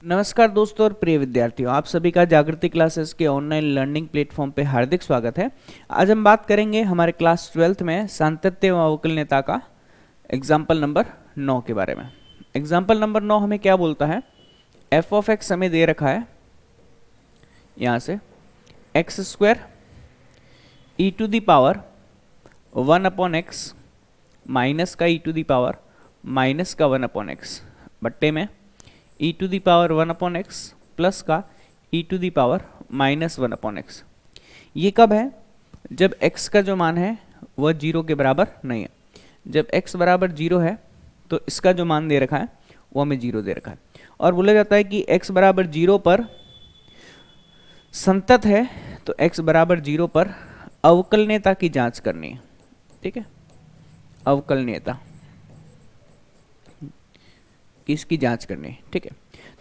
नमस्कार दोस्तों और प्रिय विद्यार्थियों, आप सभी का जागृति क्लासेस के ऑनलाइन लर्निंग प्लेटफॉर्म पे हार्दिक स्वागत है। आज हम बात करेंगे हमारे क्लास 12th में सातत्य व अवकलनीयता का एग्जाम्पल नंबर 9 के बारे में। एग्जाम्पल नंबर 9 हमें क्या बोलता है, एफ ऑफ एक्स हमें दे रखा है यहाँ से x square e to the power 1/x minus का e to the power minus का 1/x बट्टे में e to the power 1/x plus का e to the power minus 1/x। ये कब है? जब x का जो मान है वह 0 के बराबर नहीं है। जब x बराबर 0 है तो इसका जो मान दे रखा है वो हमें 0 दे रखा है, और बोला जाता है कि x बराबर 0 पर संतत है, तो x बराबर 0 पर अवकलनीयता की जांच करनी है। ठीक है, अवकलनीयता किसकी जांच करनी है। ठीक है,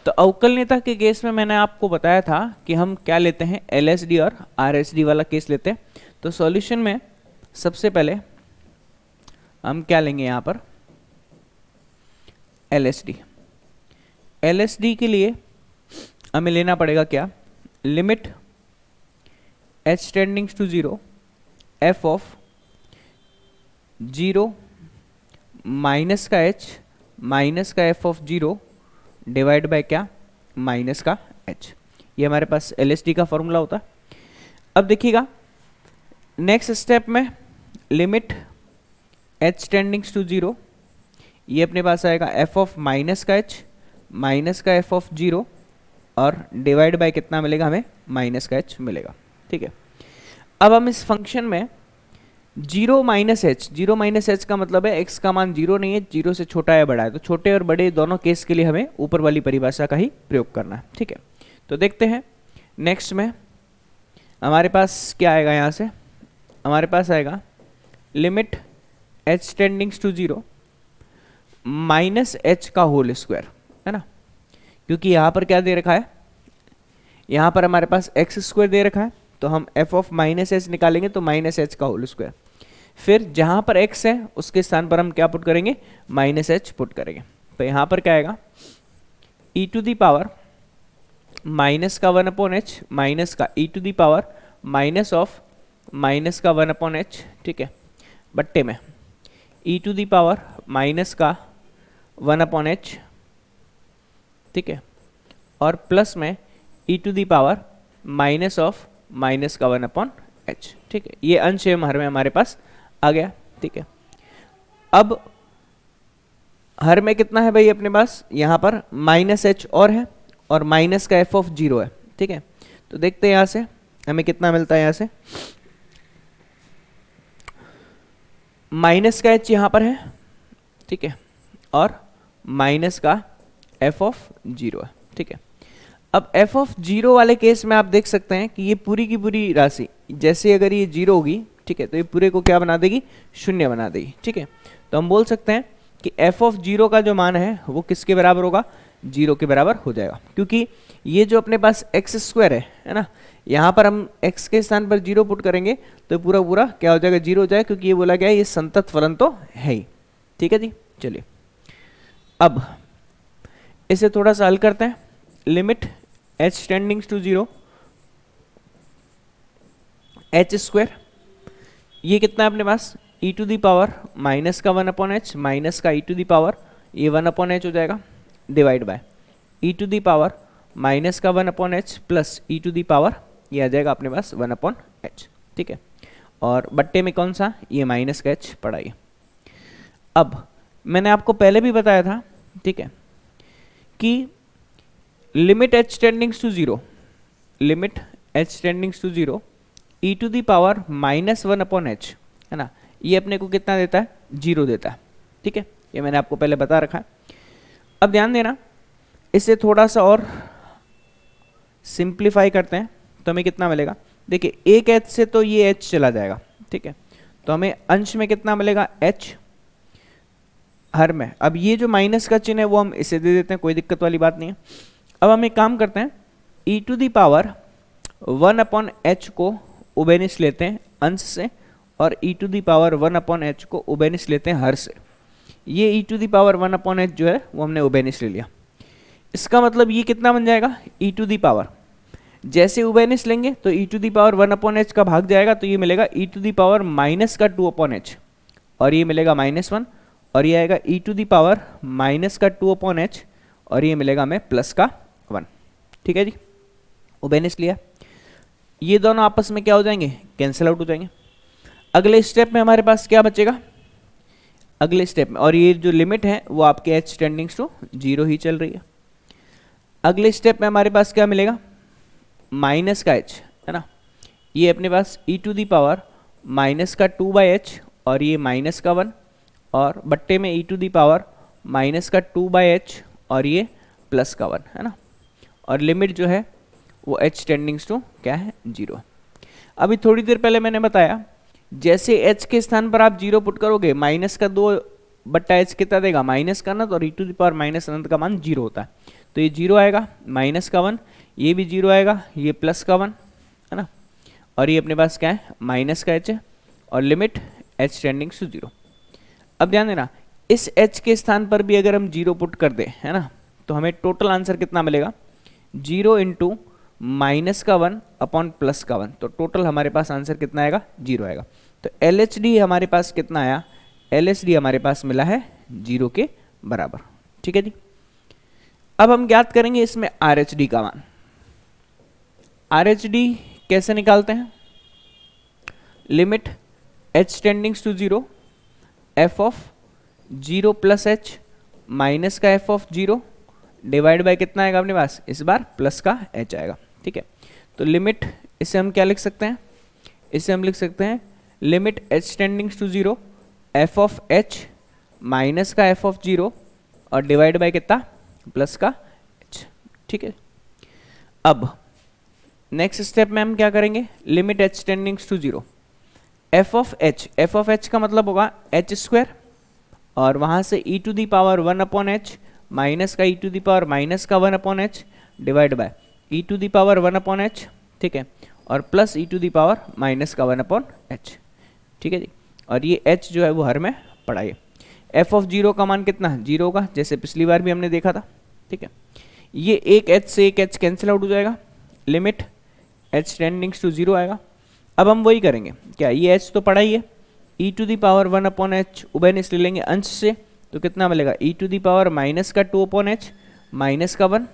तो अवकलनीयता के केस में मैंने आपको बताया था कि हम क्या लेते हैं, एलएसडी और आरएसडी वाला केस लेते हैं। तो सॉल्यूशन में सबसे पहले हम क्या लेंगे, यहाँ पर एलएसडी। एलएसडी के लिए हमें लेना पड़ेगा क्या, limit h tendings to 0 f of 0 minus का h माइनस का f ऑफ 0 डिवाइड बाय क्या, माइनस का h। ये हमारे पास LSD का फॉर्मूला होता है। अब देखिएगा नेक्स्ट स्टेप में लिमिट h टेंडिंग्स टू 0, ये अपने पास आएगा f ऑफ माइनस का h माइनस का f ऑफ 0 और डिवाइड बाय कितना मिलेगा, हमें माइनस का h मिलेगा। ठीक है, अब हम इस फंक्शन में 0 माइनस एच का मतलब है x का मान 0 नहीं है, 0 से छोटा है बड़ा है, तो छोटे और बड़े दोनों केस के लिए हमें ऊपर वाली परिभाषा का ही प्रयोग करना है। ठीक है, तो देखते हैं नेक्स्ट में हमारे पास क्या आएगा। यहाँ से हमारे पास आएगा limit h tendings to 0 minus h का होल स्क्वायर, है ना, क्योंकि यहाँ पर क्या दे रखा है, यहाँ पर हमारे पास x स्क्वायर दे रखा है, तो हम f ऑफ माइनस एच निकालेंगे तो माइनस एच का होल स्क्वायर। फिर जहाँ पर x है उसके स्थान पर हम क्या पुट करेंगे, माइनस एच पुट करेंगे। तो यहाँ पर क्या आएगा, e to the power minus का 1/h माइनस का e to the power minus of minus का 1/h। ठीक है, बट्टे में e to the power minus का 1/h। ठीक है, और प्लस में e to the power minus of minus का 1/h। ठीक है, ये अंश हर में हमारे पास आ गया। ठीक है, अब हर में कितना है भाई अपने पास, यहाँ पर माइनस h और है और माइनस का f ऑफ 0 है। ठीक है, तो देखते हैं यहाँ से हमें कितना मिलता है। यहाँ से माइनस का h यहाँ पर है, ठीक है, और माइनस का f ऑफ 0 है। ठीक है, अब f ऑफ 0 वाले केस में आप देख सकते हैं कि ये पूरी की पूरी राशि जैसे अगर ये 0 होगी, ठीक है, तो ये पूरे को क्या बना देगी, शून्य बना देगी। ठीक है, तो हम बोल सकते हैं कि f ऑफ 0 का जो मान है वो किसके बराबर होगा, 0 के बराबर हो जाएगा, क्योंकि ये जो अपने पास x स्क्वायर है ना, यहाँ पर हम x के स्थान पर 0 पुट करेंगे तो पूरा पूरा क्या हो जाएगा, 0 हो जाएगा, क्योंकि ये बोला गया है ये संतत फलन तो है ही। ठीक है जी, चलिए अब इसे थोड़ा सा हल करते हैं। Limit h tendings to 0 h square, ये कितना है अपने पास, e to the power minus का 1/h माइनस का e टू दी पावर ये 1/h हो जाएगा, divide by e to the power minus का 1/h plus e to the power ये आ जाएगा अपने पास 1/h। ठीक है, और बट्टे में कौन सा, ये माइनस का h पड़ा है। अब मैंने आपको पहले भी बताया था, ठीक है, कि limit h tendings to 0, limit h tendings to 0 e to the power minus 1/h, है ना, ये अपने को कितना देता है, 0 देता है। ठीक है, ये मैंने आपको पहले बता रखा है। अब ध्यान देना, इसे थोड़ा सा और सिंप्लीफाई करते हैं तो हमें कितना मिलेगा, देखिए एक h से तो ये h चला जाएगा। ठीक है, तो हमें अंश में कितना मिलेगा, h, हर में अब ये जो माइनस का चिन्ह है वो हम इसे दे देते हैं, कोई दिक्कत वाली बात नहीं है। अब हम एक काम करते हैं, e to the power 1/h को उबेनिश लेते हैं अंश से, और e to the power 1/h को उबेनिश लेते हैं हर से। ये e to the power 1/h जो है वो हमने उबेनिश ले लिया। इसका मतलब ये कितना बन जाएगा, ई टू दी पावर, जैसे उबेनिस लेंगे तो ई टू दी पावर 1/h का भाग जाएगा, तो ये मिलेगा ई टू दी पावर माइनस का 2/h, और ये मिलेगा -1, और ये आएगा ई टू दी पावर माइनस का 2/h, और ये मिलेगा हमें प्लस का 1। ठीक है जी, उबेनिस लिया, ये दोनों आपस में क्या हो जाएंगे, कैंसिल आउट हो जाएंगे। अगले स्टेप में हमारे पास क्या बचेगा, अगले स्टेप में, और ये जो लिमिट है वो आपके h टेंडिंग्स टू 0 ही चल रही है। अगले स्टेप में हमारे पास क्या मिलेगा, माइनस का h है ना, ये अपने पास ई टू दी पावर माइनस का 2/h, और ये माइनस का 1, और बट्टे में ई टू दी पावर माइनस का 2/h, और ये प्लस का 1 है ना, और लिमिट जो है वो h टेंडिंग्स टू क्या है, 0। अभी थोड़ी देर पहले मैंने बताया जैसे h के स्थान पर आप 0 पुट करोगे, माइनस का 2/h कितना देगा, माइनस का अनंत, और ई टू दी पावर माइनस अनंत का मान 0 होता है, तो ये 0 आएगा, माइनस का 1, ये भी 0 आएगा, ये प्लस का 1 है ना, और ये अपने पास क्या है, माइनस का h है, और लिमिट h टेंडिंग्स टू 0। अब ध्यान देना, इस h के स्थान पर भी अगर हम 0 पुट कर दें है ना, तो हमें टोटल आंसर कितना मिलेगा, 0 इंटू माइनस का 1 अपॉन प्लस का 1, तो टोटल हमारे पास आंसर कितना आएगा, 0 आएगा। तो LHD हमारे पास कितना आया, LHD हमारे पास मिला है 0 के बराबर। ठीक है जी, अब हम ज्ञात करेंगे इसमें RHD का मान। RHD कैसे निकालते हैं, limit h tendings to 0 f of 0 plus h minus का f ऑफ 0 डिवाइड बाय कितना आएगा अपने पास, इस बार प्लस का h आएगा। ठीक है, तो लिमिट, इसे हम क्या लिख सकते हैं, इसे हम लिख सकते हैं limit h tendings to 0 f of h minus का f ऑफ 0 और डिवाइड बाय कितना, प्लस का h। ठीक है, अब नेक्स्ट स्टेप में हम क्या करेंगे, limit h tendings to 0 f of h का मतलब होगा h स्क्वायर, और वहां से e to the power 1/h minus का e to the power minus का 1/h divide by e to the power 1/h। ठीक है, और plus e to the power minus का 1/h। ठीक है जी, और ये h जो है वो हर में पड़ा है। f ऑफ 0 का मान कितना, 0 होगा, जैसे पिछली बार भी हमने देखा था। ठीक है, ये एक h से एक h कैंसिल आउट हो जाएगा, लिमिट h टेंडिंग्स टू 0 आएगा। अब हम वही करेंगे, क्या ये h तो पड़ा ही है, e to the power 1/h उभयनिष्ठ ले लेंगे अंश से, तो कितना मिलेगा, e to the power minus का 2/h माइनस का 1,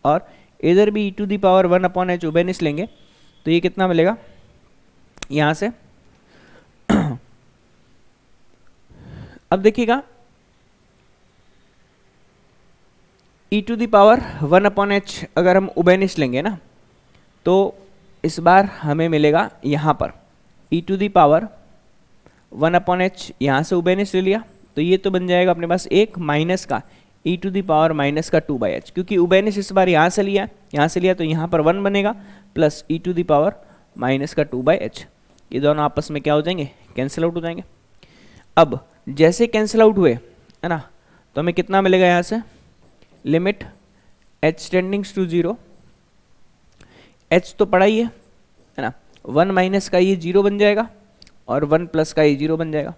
और इधर भी e to the power 1/h उभयनिष्ठ लेंगे, तो ये कितना मिलेगा यहाँ से। अब देखिएगा e to the power 1/h अगर हम उभयनिष्ठ लेंगे ना, तो इस बार हमें मिलेगा यहाँ पर e to the power 1/h, यहाँ से उभयनिष्ठ ले लिया, तो ये तो बन जाएगा अपने पास एक माइनस का e to the power minus का 2/h, क्योंकि उभयनिष्ठ इस बार यहाँ से लिया तो यहाँ पर 1 बनेगा, plus e to the power minus का 2/h, ये दोनों आपस में क्या हो जाएंगे, कैंसिल आउट हो जाएंगे। अब जैसे कैंसिल आउट हुए है ना, तो हमें कितना मिलेगा यहाँ से, limit h tendings to 0, h तो पड़ा ही है ना, 1 माइनस का ये 0 बन जाएगा, और 1 प्लस का ये 0 बन जाएगा,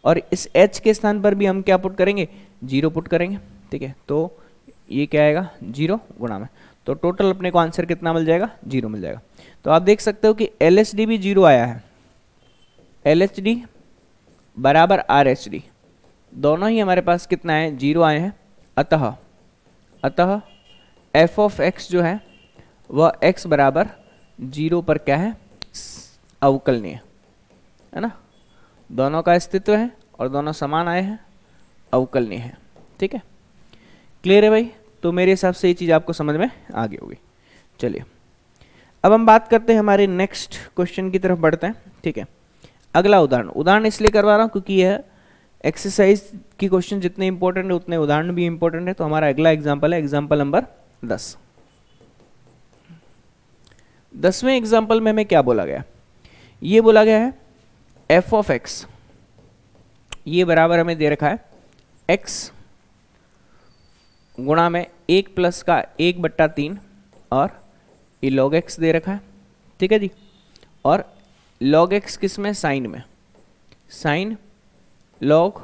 और इस h के स्थान पर भी हम क्या पुट करेंगे, 0 पुट करेंगे। ठीक है, तो ये क्या आएगा, 0 गुणा में, तो टोटल अपने को आंसर कितना मिल जाएगा, 0 मिल जाएगा। तो आप देख सकते हो कि LHD भी 0 आया है, LHD बराबर RHD दोनों ही हमारे पास कितना है, 0 आए हैं। अतः f ऑफ x जो है वह x बराबर 0 पर क्या है, अवकलनीय है ना, दोनों का अस्तित्व है और दोनों समान आए हैं, अवकलनीय है। ठीक है, क्लियर है भाई, तो मेरे हिसाब से ये चीज़ आपको समझ में आ गई होगी। चलिए अब हम बात करते हैं, हमारे नेक्स्ट क्वेश्चन की तरफ बढ़ते हैं। ठीक है, अगला उदाहरण इसलिए करवा रहा हूँ क्योंकि यह एक्सरसाइज की क्वेश्चन जितने इंपॉर्टेंट है उतने उदाहरण भी इंपॉर्टेंट है। तो हमारा अगला एग्जाम्पल है एग्जाम्पल नंबर 10। 10वें एग्जाम्पल में हमें क्या बोला गया, ये बोला गया है f ऑफ x, ये बराबर हमें दे रखा है x गुणा में 1 प्लस का 1/3 और ये log x दे रखा है। ठीक है जी, और log x किस में, साइन में, साइन log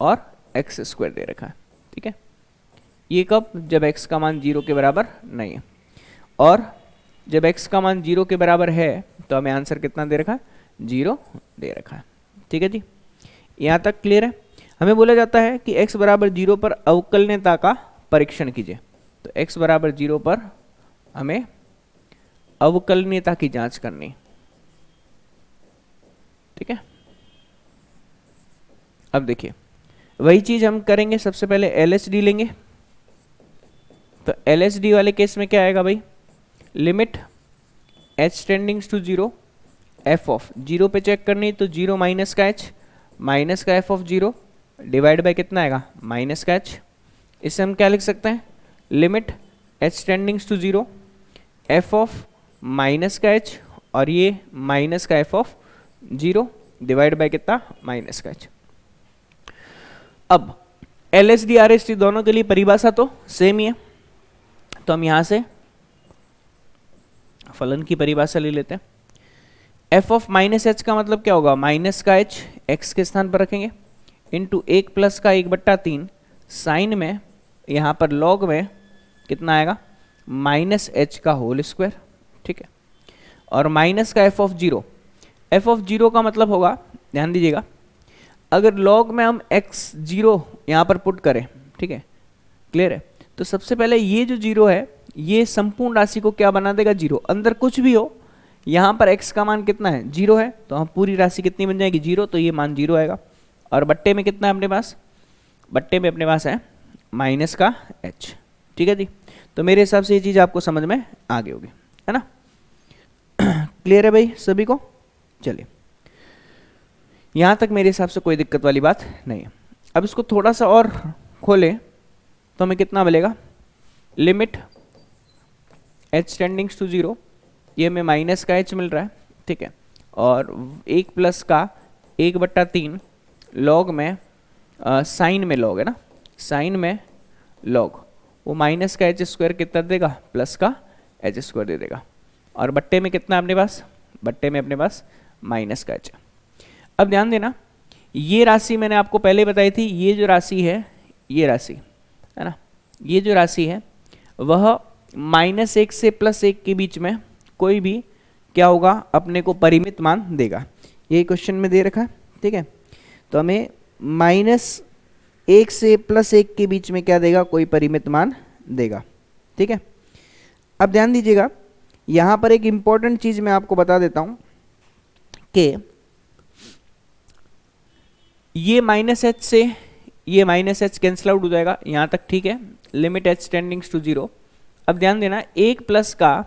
और x स्क्वायर दे रखा है। ठीक है, ये कब? जब x का मान 0 के बराबर नहीं है, और जब x का मान 0 के बराबर है तो हमें आंसर कितना दे रखा है? 0 दे रखा है। ठीक है जी, यहाँ तक क्लियर है। हमें बोला जाता है कि x बराबर 0 पर अवकलनीयता का परीक्षण कीजिए। तो x बराबर 0 पर हमें अवकलनीयता की जांच करनी। ठीक है, अब देखिए वही चीज हम करेंगे। सबसे पहले LHD लेंगे। तो LHD वाले केस में क्या आएगा भाई? Limit h tendings to 0 f of 0 पे चेक करनी, तो 0 माइनस का h माइनस का f ऑफ 0 डिवाइड बाय कितना आएगा? माइनस का h। इससे हम क्या लिख सकते हैं? Limit h tendings to 0 f of minus का h और ये माइनस का f ऑफ 0 डिवाइड बाय कितना? माइनस का h। अब LHD RHD दोनों के लिए परिभाषा तो सेम ही है, तो हम यहां से फलन की परिभाषा ले लेते हैं। f ऑफ माइनस एच का मतलब क्या होगा? माइनस का h x के स्थान पर रखेंगे इंटू 1 प्लस का 1/3 साइन में, यहाँ पर लॉग में कितना आएगा? माइनस एच का होल स्क्वायर। ठीक है, और माइनस का f ऑफ 0, f ऑफ 0 का मतलब होगा, ध्यान दीजिएगा, अगर लॉग में हम x0 यहाँ पर पुट करें, ठीक है, क्लियर है, तो सबसे पहले ये जो 0 है ये संपूर्ण राशि को क्या बना देगा? 0। अंदर कुछ भी हो, यहाँ पर x का मान कितना है? 0 है, तो हम पूरी राशि कितनी बन जाएगी? 0, तो ये मान 0 आएगा। और बट्टे में कितना है अपने पास? बट्टे में अपने पास है माइनस का h। ठीक है जी, तो मेरे हिसाब से ये चीज़ आपको समझ में आ गई होगी, है ना? क्लियर है भाई सभी को? चलिए, यहाँ तक मेरे हिसाब से कोई दिक्कत वाली बात नहीं है। अब इसको थोड़ा सा और खोलें तो हमें कितना मिलेगा? लिमिट h टेंडिंग्स टू 0, ये हमें माइनस का h मिल रहा है। ठीक है, और 1 प्लस का 1/3 लॉग में साइन में लॉग है ना, साइन में लॉग, वो माइनस का h स्क्वायर कितना देगा? प्लस का h स्क्वायर दे देगा। और बट्टे में कितना अपने पास? बट्टे में अपने पास माइनस का h। अब ध्यान देना, ये राशि मैंने आपको पहले बताई थी, ये जो राशि है, ये राशि है ना, ये जो राशि है वह -1 से +1 के बीच में कोई भी क्या होगा? अपने को परिमित मान देगा। यही क्वेश्चन में दे रखा है। ठीक है, तो हमें -1 से +1 के बीच में क्या देगा? कोई परिमित मान देगा। ठीक है, अब ध्यान दीजिएगा, यहाँ पर एक इंपॉर्टेंट चीज मैं आपको बता देता हूँ कि ये -h से ये -h कैंसिल आउट हो जाएगा, यहाँ तक ठीक है। Limit h tendings to 0। अब ध्यान देना, 1 प्लस का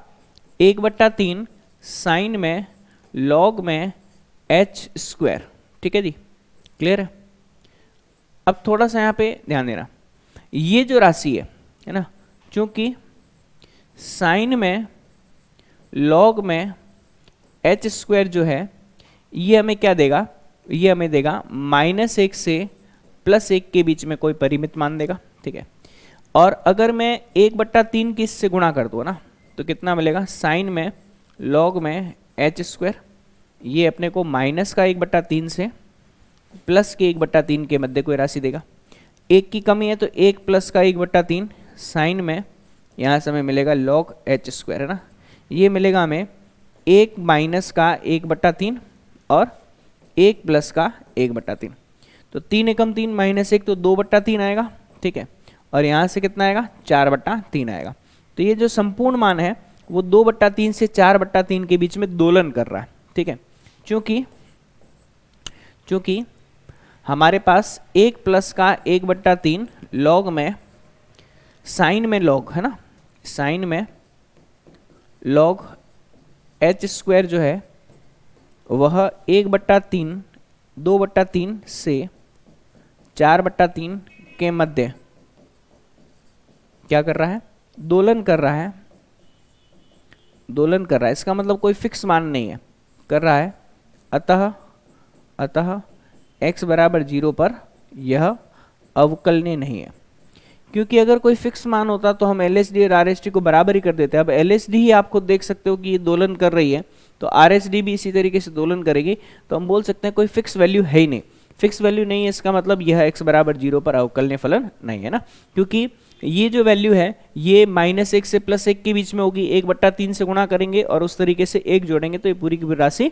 1/3 साइन में लॉग में h स्क्वायर। ठीक है जी, क्लियर है? अब थोड़ा सा यहाँ पे ध्यान देना, ये जो राशि है ना, चूंकि साइन में लॉग में h स्क्वायर जो है ये हमें क्या देगा? ये हमें देगा -1 से +1 के बीच में कोई परिमित मान देगा। ठीक है, और अगर मैं 1/3 की इससे गुणा कर दूँ ना, तो कितना मिलेगा? साइन में लॉग में h स्क्वायर, ये अपने को माइनस का 1/3 से प्लस के 1/3 के मध्य कोई राशि देगा। 1 की कमी है तो 1 प्लस का 1/3 साइन में, यहाँ से हमें मिलेगा लॉग h स्क्वायर, है ना, ये मिलेगा हमें 1 माइनस का 1/3 और 1 प्लस का 1/3, तो 3 एकम 3 -1 तो 2/3 आएगा। ठीक है, और यहाँ से कितना आएगा? 4/3 आएगा। तो ये जो संपूर्ण मान है वो 2/3 से 4/3 के बीच में दोलन कर रहा है। ठीक है, चूंकि हमारे पास 1 प्लस का 1/3 लॉग में साइन में लॉग है ना, साइन में लॉग h स्क्वायर जो है वह 1/3 2/3 से 4/3 के मध्य क्या कर रहा है? दोलन कर रहा है, दोलन कर रहा है। इसका मतलब कोई फिक्स मान नहीं है, कर रहा है। अतः x बराबर 0 पर यह अवकलनीय नहीं है, क्योंकि अगर कोई फिक्स मान होता तो हम LHD और RHD को बराबर ही कर देते। अब LHD ही आप खुद देख सकते हो कि ये दोलन कर रही है, तो RHD भी इसी तरीके से दोलन करेगी, तो हम बोल सकते हैं कोई फिक्स वैल्यू है ही नहीं। फिक्स वैल्यू नहीं है, इसका मतलब यह x बराबर 0 पर अवकलनीय फलन नहीं है ना, क्योंकि ये जो वैल्यू है ये -1 से +1 के बीच में होगी, 1/3 से गुणा करेंगे और उस तरीके से 1 जोड़ेंगे तो ये पूरी की पूरी राशि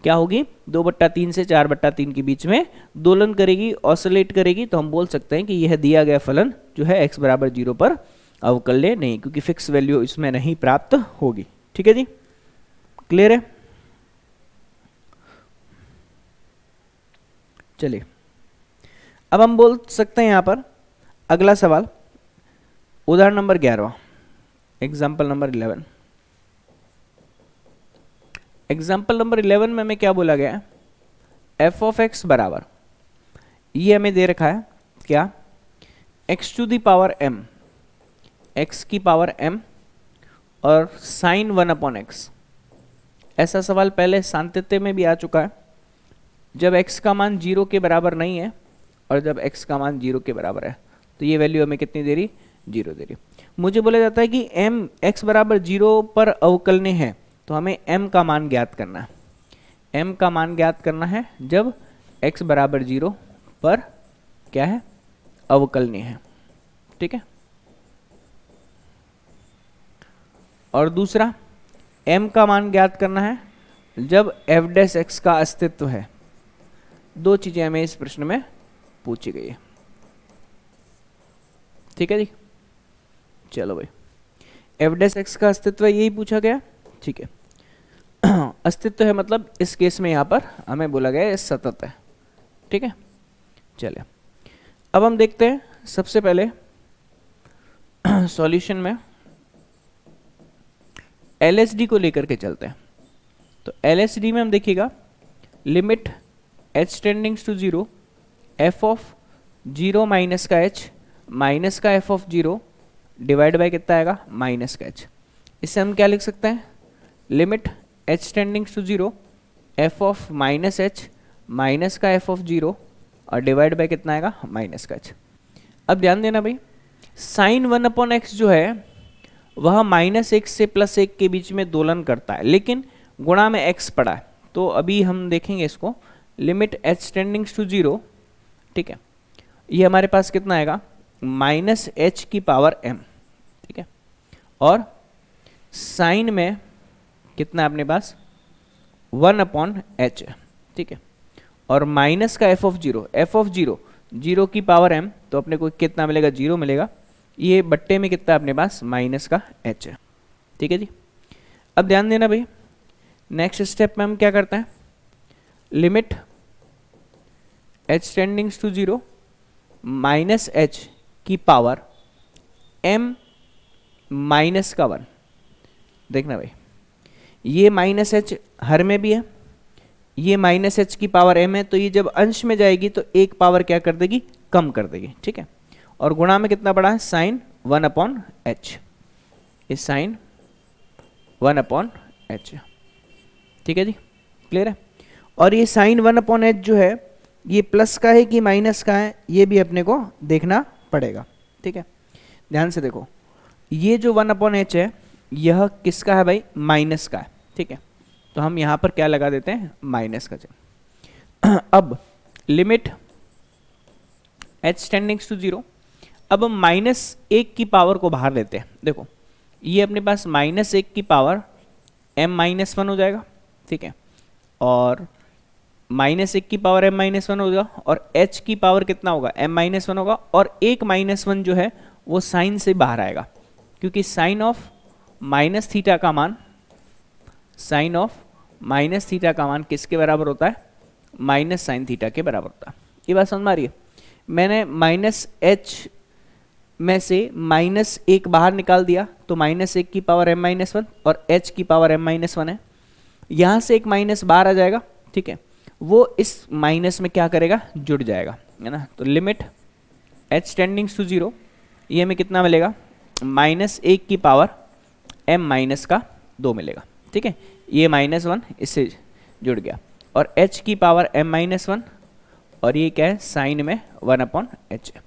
क्या होगी, 2/3 से 4/3 के बीच में दोलन करेगी, ऑसिलेट करेगी। तो हम बोल सकते हैं कि यह दिया गया फलन जो है x बराबर 0 पर अवकलनीय नहीं, क्योंकि फिक्स वैल्यू इसमें नहीं प्राप्त होगी। ठीक है जी, क्लियर है। चलिए अब हम बोल सकते हैं यहां पर अगला सवाल, उदाहरण number 11, example number 11। Example number 11 में हमें क्या बोला गया है, एफ ऑफ एक्स बराबर, ये हमें दे रखा है क्या, x to the power m, x की पावर m और साइन 1/x। ऐसा सवाल पहले सांतत्य में भी आ चुका है, जब x का मान 0 के बराबर नहीं है और जब x का मान 0 के बराबर है तो ये वैल्यू हमें कितनी दे रही, 0 दे रही। मुझे बोला जाता है कि m x बराबर 0 पर अवकलनीय है, तो हमें m का मान ज्ञात करना है। m का मान ज्ञात करना है जब x बराबर 0 पर क्या है, अवकलनीय है। ठीक है, और दूसरा m का मान ज्ञात करना है जब f डैश x का अस्तित्व है। दो चीजें हमें इस प्रश्न में पूछी गई है। ठीक है जी, चलो भाई, f डैश x का अस्तित्व यही पूछा गया। ठीक है, अस्तित्व है मतलब इस केस में यहां पर हमें बोला गया है सतत है। ठीक है, चलिए अब हम देखते हैं सबसे पहले सॉल्यूशन में LSD को लेकर के चलते हैं। तो LSD में हम देखिएगा, limit h tendings to 0 f of 0 minus का h माइनस का f ऑफ 0 डिवाइड बाय कितना आएगा, माइनस का h। इससे हम क्या लिख सकते हैं, limit h tendings to 0 f of minus h minus का f ऑफ 0 और डिवाइड बाय कितना आएगा, माइनस का h। अब ध्यान देना भाई, साइन 1/x जो है वह -1 से +1 के बीच में दोलन करता है, लेकिन गुणा में x पड़ा है। तो अभी हम देखेंगे इसको, लिमिट h टेंडिंग्स टू 0, ठीक है, ये हमारे पास कितना आएगा, -h की पावर m। ठीक है, और साइन में कितना अपने पास 1/h है। ठीक है, और माइनस का f ऑफ 0 0 की पावर m, तो अपने को कितना मिलेगा, 0 मिलेगा। ये बट्टे में कितना अपने पास माइनस का h है। ठीक है जी, अब ध्यान देना भाई, नेक्स्ट स्टेप में हम क्या करते हैं, limit h tendings to 0 -h की पावर m माइनस का 1। देखना भाई, ये -h हर में भी है, ये -h की पावर m है, तो ये जब अंश में जाएगी तो एक पावर क्या कर देगी, कम कर देगी। ठीक है, और गुणा में कितना पड़ा है, साइन 1/h, इस साइन 1/h। ठीक है जी, क्लियर है। और ये साइन 1/h जो है ये प्लस का है कि माइनस का है, ये भी अपने को देखना पड़ेगा। ठीक है, ध्यान से देखो, ये जो 1/h है यह किसका है भाई, माइनस का है। ठीक है, तो हम यहाँ पर क्या लगा देते हैं, माइनस का चिन्ह। अब लिमिट h टेंडिंग्स टू 0, अब हम -1 की पावर को बाहर लेते हैं। देखो ये अपने पास -1 की पावर m-1 हो जाएगा। ठीक है, और -1 की पावर m-1 होगा, और h की पावर कितना होगा, m-1 होगा, और एक -1 जो है वो साइन से बाहर आएगा, क्योंकि साइन ऑफ माइनस थीटा का मान, साइन ऑफ माइनस थीटा का मान किसके बराबर होता है, माइनस साइन थीटा के बराबर होता है। ये बात समझ में आ रही है। मैंने -h में से -1 बाहर निकाल दिया, तो -1 की पावर m-1 और h की पावर m-1 है, यहाँ से एक माइनस बाहर आ जाएगा। ठीक है, वो इस माइनस में क्या करेगा, जुड़ जाएगा, है ना। तो लिमिट h टेंडिंग्स टू 0, ये हमें कितना मिलेगा, -1 की पावर m-2 मिलेगा। ठीक है, ये -1 इससे जुड़ गया, और h की पावर m-1, और ये क्या है, साइन में 1/h है।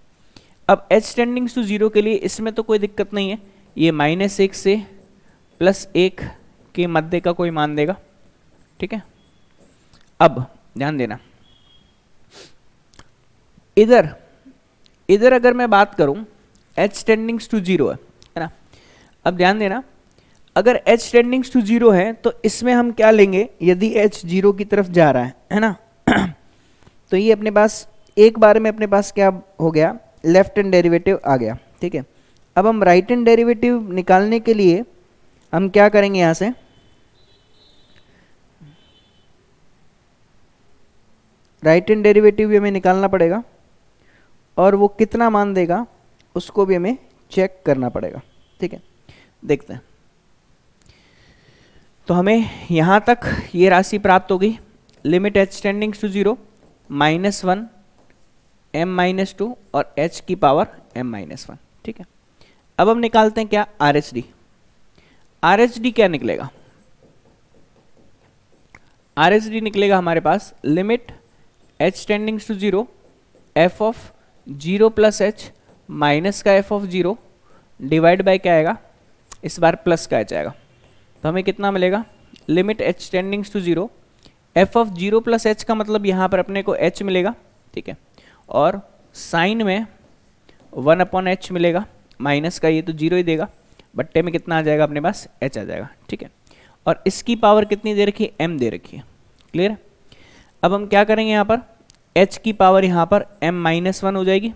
अब h टेंडिंग्स टू 0 के लिए इसमें तो कोई दिक्कत नहीं है, ये -1 से +1 के मध्य का कोई मान देगा। ठीक है, अब ध्यान देना, इधर इधर अगर मैं बात करूं h टेंडिंग्स टू 0 है ना। अब ध्यान देना, अगर h टेंडिंग्स टू 0 है तो इसमें हम क्या लेंगे, यदि h 0 की तरफ जा रहा है ना तो ये अपने पास एक बार में अपने पास क्या हो गया, लेफ्ट हैंड डेरिवेटिव आ गया, ठीक है। अब हम राइट हैंड डेरिवेटिव निकालने के लिए हम क्या करेंगे, यहां से राइट हैंड डेरिवेटिव भी हमें निकालना पड़ेगा और वो कितना मान देगा उसको भी हमें चेक करना पड़ेगा, ठीक है। देखते हैं, तो हमें यहां तक ये राशि प्राप्त हो गई, limit h tendings to 0 -1 m-2 और h की पावर m-1, ठीक है। अब हम निकालते हैं क्या, RHD। RHD क्या निकलेगा, RHD निकलेगा हमारे पास limit h tendings to 0 f of 0 plus h minus का f ऑफ 0 डिवाइड बाय क्या आएगा, इस बार प्लस का h आएगा, तो हमें कितना मिलेगा, limit h tendings to 0 f of 0 plus h का मतलब यहाँ पर अपने को h मिलेगा, ठीक है, और साइन में 1/h मिलेगा, माइनस का ये तो 0 ही देगा, बट्टे में कितना आ जाएगा अपने पास, h आ जाएगा, ठीक है। और इसकी पावर कितनी दे रखी है, m दे रखी है, क्लियर। अब हम क्या करेंगे, यहाँ पर h की पावर यहाँ पर m-1 हो जाएगी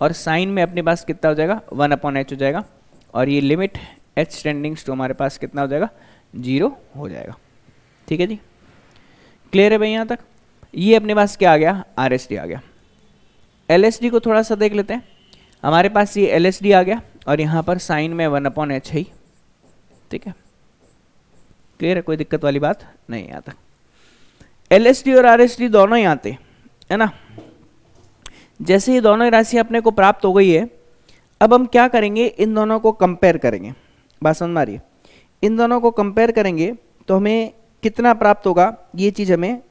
और साइन में अपने पास कितना हो जाएगा, 1/h हो जाएगा, और ये लिमिट h टेंडिंग्स टू हमारे पास कितना हो जाएगा, 0 हो जाएगा, ठीक है जी। क्लियर है भाई यहाँ तक। ये अपने पास क्या आ गया, RHD आ गया। LHD को थोड़ा सा देख लेते हैं, हमारे पास ये LHD आ गया और यहाँ पर साइन में 1/h है, ठीक है। क्लियर है, कोई दिक्कत वाली बात नहीं यहाँ तक। LHD और RHD दोनों ही आते है ना। जैसे ये दोनों राशि अपने को प्राप्त हो गई है, अब हम क्या करेंगे, इन दोनों को कंपेयर करेंगे, बात समझ में आ रही है। इन दोनों को कंपेयर करेंगे तो हमें कितना प्राप्त होगा, ये चीज़ हमें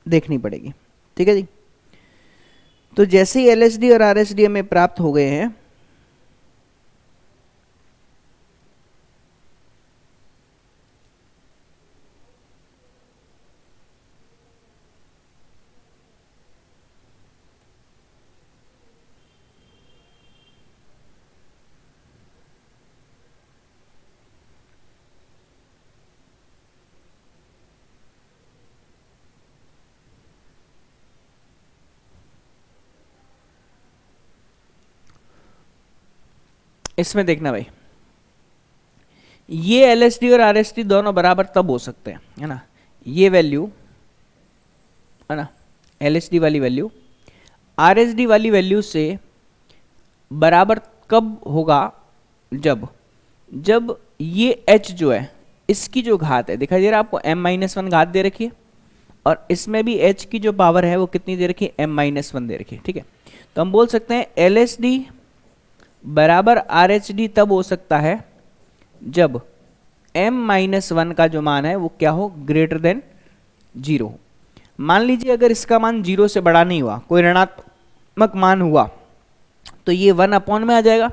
देखनी पड़ेगी, ठीक है जी। तो जैसे ही LHD और RHD हमें प्राप्त हो गए हैं, इसमें देखना भाई, ये LHD और RHD दोनों बराबर तब हो सकते हैं, है ना। ये वैल्यू है ना, LHD वाली वैल्यू RHD वाली वैल्यू से बराबर कब होगा, जब ये h जो है इसकी जो घात है, दिखाई दे रहा है आपको, m-1 घात दे रखी है, और इसमें भी h की जो पावर है वो कितनी दे रखी है, m-1 दे रखी है, ठीक है। तो हम बोल सकते हैं LHD बराबर RHD तब हो सकता है जब m-1 का जो मान है वो क्या हो, ग्रेटर देन 0 हो। मान लीजिए अगर इसका मान 0 से बड़ा नहीं हुआ, कोई ऋणात्मक मान हुआ, तो ये 1/में आ जाएगा,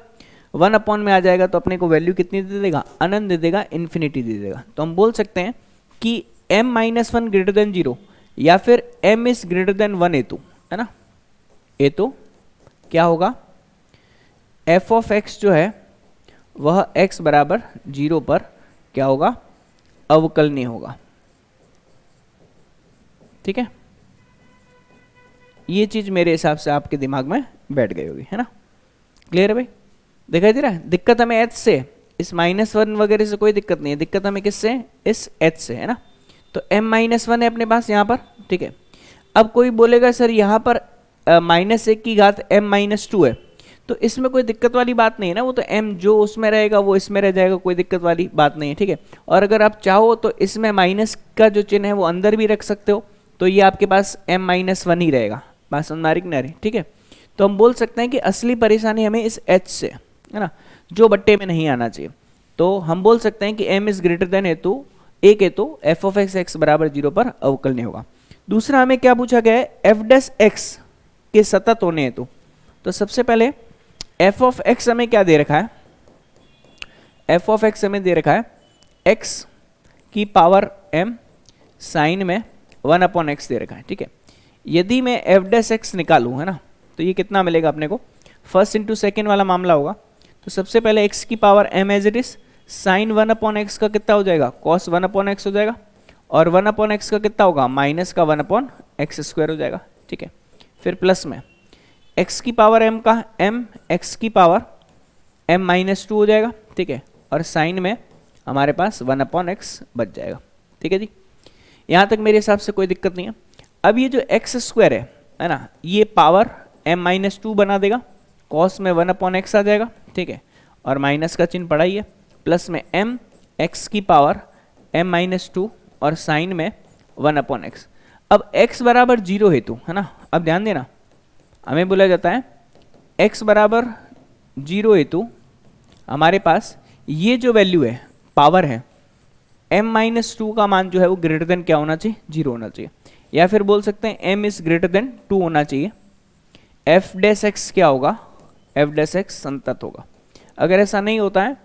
1/में आ जाएगा तो अपने को वैल्यू कितनी दे देगा, अनंत दे देगा, इन्फिनिटी दे देगा। तो हम बोल सकते हैं कि m-1 ग्रेटर देन 0 या फिर m इज ग्रेटर देन 1 हेतु, है ना, हेतु क्या होगा, f ऑफ x जो है वह x बराबर 0 पर क्या होगा, अवकलनीय होगा, ठीक है। ये चीज मेरे हिसाब से आपके दिमाग में बैठ गई होगी, है ना। क्लियर है भाई, दिखाई दे रहा है। दिक्कत हमें h से, इस -1 वगैरह से कोई दिक्कत नहीं है, दिक्कत हमें किससे, इस h से, है ना। तो m-1 है अपने पास यहाँ पर, ठीक है। अब कोई बोलेगा सर यहाँ पर -1 की घात m-2 है, तो इसमें कोई दिक्कत वाली बात नहीं है ना, वो तो m जो उसमें रहेगा वो इसमें रह जाएगा, कोई दिक्कत वाली बात नहीं है, ठीक है। और अगर आप चाहो तो इसमें माइनस का जो चिन्ह है वो अंदर भी रख सकते हो, तो ये आपके पास m-1 ही रहेगा, बात समझ आ रही, ठीक है। तो हम बोल सकते हैं कि असली परेशानी हमें इस h से, है ना, जो बट्टे में नहीं आना चाहिए। तो हम बोल सकते हैं कि m इज ग्रेटर देन हेतु, एक हेतु f ऑफ x बराबर 0 पर अवकलनीय होगा। दूसरा हमें क्या पूछा गया है, f डैश x के सतत होने हेतु। तो सबसे पहले f ऑफ x हमें क्या दे रखा है, f ऑफ x हमें दे रखा है x की पावर m साइन में 1/x दे रखा है, ठीक है। यदि मैं f डैश x निकालूं, है ना, तो तो ये कितना मिलेगा अपने को, फर्स्ट इंटू सेकेंड वाला मामला होगा। तो सबसे पहले x की power m as it is, sine 1/x का कितना हो जाएगा, कॉस 1/x हो जाएगा, और 1/x का कितना होगा, माइनस का 1/x² हो जाएगा, ठीक है। फिर प्लस में x की पावर m का m, x की पावर m-2 हो जाएगा, ठीक है, और साइन में हमारे पास 1/x बच जाएगा, ठीक है जी। यहाँ तक मेरे हिसाब से कोई दिक्कत नहीं है। अब ये जो x² है ना, ये पावर m-2 बना देगा, कॉस में 1/x आ जाएगा, ठीक है, और माइनस का चिन्ह पड़ा ही है, प्लस में m, x की पावर m-2 और साइन में 1/x। अब x बराबर 0 हेतु, है ना, अब ध्यान देना, हमें बोला जाता है x बराबर 0 हेतु हमारे पास ये जो वैल्यू है, पावर है, m-2 का मान जो है वो ग्रेटर देन क्या होना चाहिए, 0 होना चाहिए, या फिर बोल सकते हैं m इज ग्रेटर देन 2 होना चाहिए। f' क्या होगा, f' संतत होगा। अगर ऐसा नहीं होता है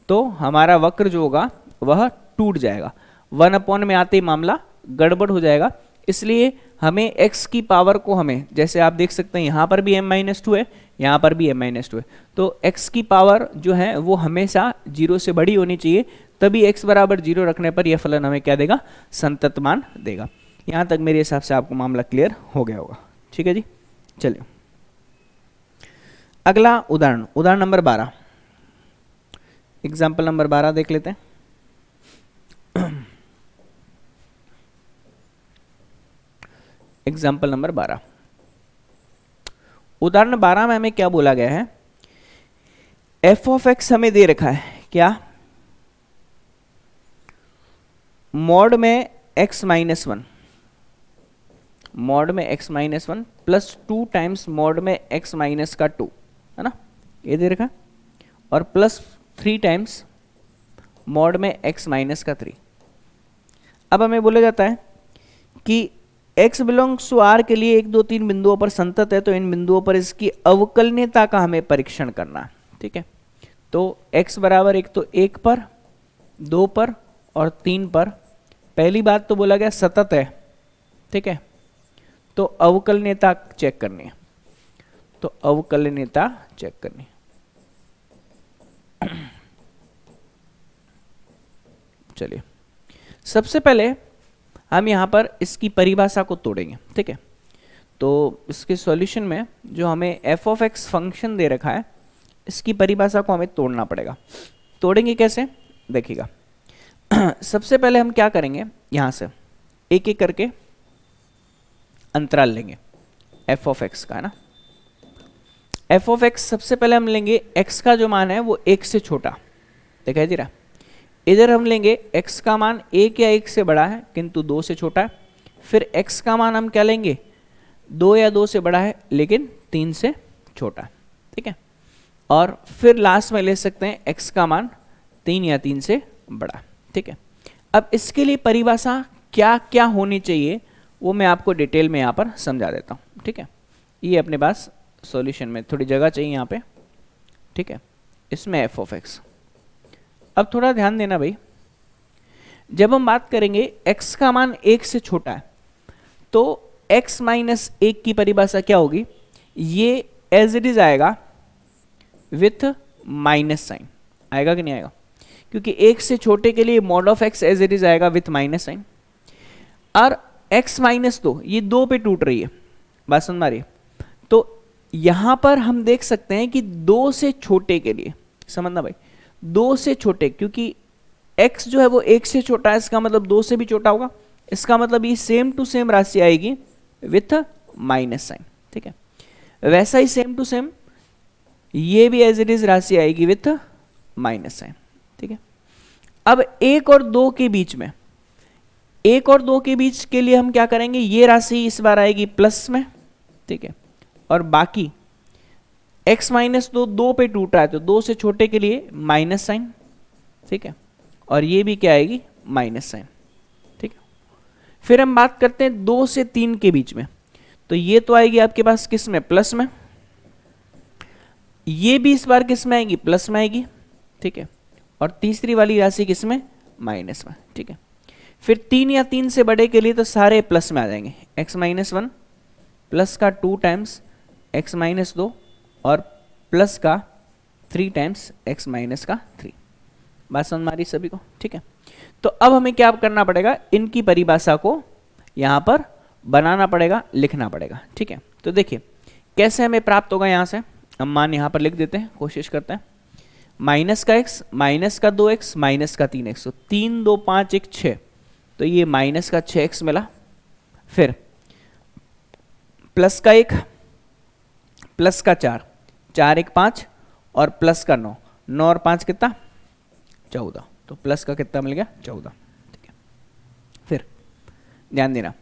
तो हमारा वक्र जो होगा वह टूट जाएगा, 1 में आते ही मामला गड़बड़ हो जाएगा। इसलिए हमें x की पावर को, हमें जैसे आप देख सकते हैं यहाँ पर भी m-2 है, यहाँ पर भी m-2 है, तो x की पावर जो है वो हमेशा 0 से बड़ी होनी चाहिए, तभी x बराबर 0 रखने पर यह फलन हमें क्या देगा, संतत मान देगा। यहाँ तक मेरे हिसाब से आपको मामला क्लियर हो गया होगा, ठीक है जी। चलिए अगला उदाहरण, उदाहरण नंबर 12, एग्जाम्पल नंबर 12 देख लेते हैं। एग्जाम्पल नंबर 12, उदाहरण 12 में हमें क्या बोला गया है, f(x) हमें दे रखा है क्या, मॉड में x-1, मॉड में x-1 प्लस 2 टाइम्स मॉड में x-2, है ना, ये दे रखा है, और प्लस 3 टाइम्स मॉड में x-3। अब हमें बोला जाता है कि x बिलोंग्स टू r के लिए 1, 2, 3 बिंदुओं पर संतत है, तो इन बिंदुओं पर इसकी अवकलनीयता का हमें परीक्षण करना है, ठीक है। तो x बराबर एक तो 1 पर, 2 पर और 3 पर, पहली बात तो बोला गया सतत है, ठीक है, तो अवकलनीयता चेक करनी है, तो अवकलनीयता चेक करनी है। चलिए सबसे पहले हम यहाँ पर इसकी परिभाषा को तोड़ेंगे, ठीक है। तो इसके सॉल्यूशन में जो हमें f(x) फंक्शन दे रखा है, इसकी परिभाषा को हमें तोड़ना पड़ेगा। तोड़ेंगे कैसे, देखिएगा। सबसे पहले हम क्या करेंगे, यहाँ से एक एक करके अंतराल लेंगे f(x) का, है ना। f(x) सबसे पहले हम लेंगे x का जो मान है वो 1 से छोटा, दिखाई दे रहा है। इधर हम लेंगे x का मान 1 या 1 से बड़ा है किंतु 2 से छोटा है। फिर x का मान हम क्या लेंगे, 2 या 2 से बड़ा है लेकिन 3 से छोटा है, ठीक है। और फिर लास्ट में ले सकते हैं x का मान 3 या 3 से बड़ा, ठीक है। अब इसके लिए परिभाषा क्या क्या होनी चाहिए वो मैं आपको डिटेल में यहाँ पर समझा देता हूँ, ठीक है। ये अपने पास सॉल्यूशन में थोड़ी जगह चाहिए यहाँ पे, ठीक है। इसमें f(x), अब थोड़ा ध्यान देना भाई, जब हम बात करेंगे x का मान 1 से छोटा है तो x-1 की परिभाषा क्या होगी, ये एज इट इज आएगा विथ माइनस साइन, आएगा कि नहीं आएगा, क्योंकि 1 से छोटे के लिए mod of x as it is आएगा विथ माइनस साइन। और x-2 ये 2 पे टूट रही है, बात समझ आ रही है। तो यहां पर हम देख सकते हैं कि 2 से छोटे के लिए, समझना भाई, 2 से छोटे, क्योंकि x जो है वो 1 से छोटा है, इसका मतलब 2 से भी छोटा होगा, इसका मतलब ये सेम टू सेम राशि आएगी विथ माइनस साइन, ठीक है। वैसा ही सेम टू सेम ये भी एज इट इज राशि आएगी विथ माइनस साइन, ठीक है। अब 1 और 2 के बीच में, 1 और 2 के बीच के लिए हम क्या करेंगे, ये राशि इस बार आएगी प्लस में, ठीक है, और बाकी x-2 2 पे टूट रहा है तो 2 से छोटे के लिए माइनस साइन, ठीक है, और ये भी क्या आएगी, माइनस साइन, ठीक है। फिर हम बात करते हैं 2 से 3 के बीच में, तो ये तो आएगी आपके पास किस में, प्लस में, ये भी इस बार किस में आएगी, प्लस में आएगी, ठीक है, और तीसरी वाली राशि किस में, माइनस में, ठीक है। फिर 3 या 3 से बड़े के लिए तो सारे प्लस में आ जाएंगे, x-1 प्लस का 2 टाइम्स x माइनस 2 और प्लस का 3 टाइम्स x माइनस का 3। बात समझ मारी सभी को? ठीक है। तो अब हमें क्या करना पड़ेगा, इनकी परिभाषा को यहाँ पर बनाना पड़ेगा, लिखना पड़ेगा। ठीक है, तो देखिए कैसे हमें प्राप्त होगा। यहाँ से हम मान यहाँ पर लिख देते हैं, कोशिश करते हैं। माइनस का x माइनस का 2x माइनस का 3x, तो 3 2 5 1 6, तो ये माइनस का 6x मिला। फिर प्लस का 1 प्लस का 4, 4 1 5 और प्लस का 9, 9 और 5 कितना 14, तो प्लस का कितना मिल गया 14। ठीक है, फिर ध्यान देना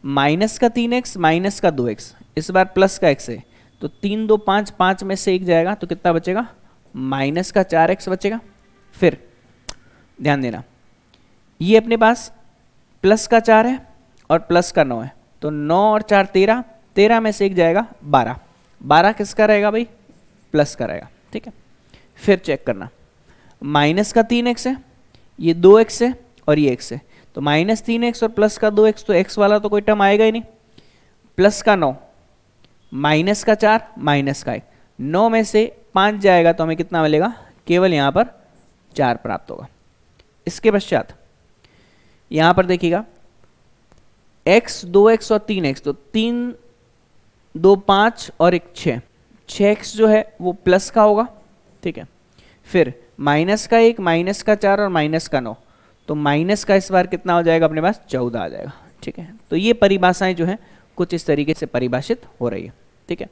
माइनस का 3x माइनस का 2x, इस बार प्लस का x है, तो 3 2 5 5 में से 1 जाएगा, तो कितना बचेगा माइनस का 4x बचेगा। फिर ध्यान देना ये अपने पास प्लस का 4 है और प्लस का 9 है, तो 9 और 4 13, 13 में से 1 जाएगा 12, 12 किसका रहेगा भाई प्लस का रहेगा। ठीक है, फिर चेक करना माइनस का 3x है, ये 2x है और ये x है, तो माइनस 3x और प्लस का 2x, तो x वाला तो कोई टर्म आएगा ही नहीं। प्लस का 9 माइनस का 4 माइनस का 1, 9 में से 5 जाएगा तो हमें कितना मिलेगा, केवल यहाँ पर 4 प्राप्त होगा। इसके पश्चात यहाँ पर देखिएगा x 2x और 3x, तो 3 2 5 और 1 6, 6x जो है वो प्लस का होगा। ठीक है, फिर माइनस का 1 माइनस का 4 और माइनस का 9, तो माइनस का इस बार कितना हो जाएगा अपने पास 14 आ जाएगा। ठीक है, तो ये परिभाषाएं जो हैं कुछ इस तरीके से परिभाषित हो रही है। ठीक है,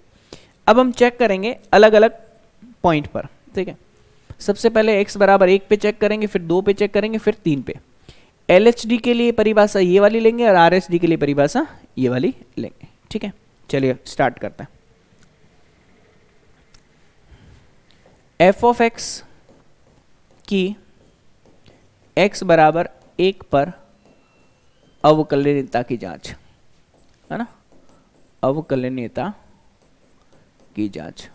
अब हम चेक करेंगे अलग अलग पॉइंट पर। ठीक है, सबसे पहले x बराबर 1 पे चेक करेंगे, फिर 2 पे चेक करेंगे, फिर 3 पे। LHD के लिए परिभाषा ये वाली लेंगे और RHD के लिए परिभाषा ये वाली लेंगे। ठीक है, चलिए स्टार्ट करते हैं। f ऑफ x की x बराबर 1 पर अवकलनीयता की जांच, है ना, अवकलनीयता की जांच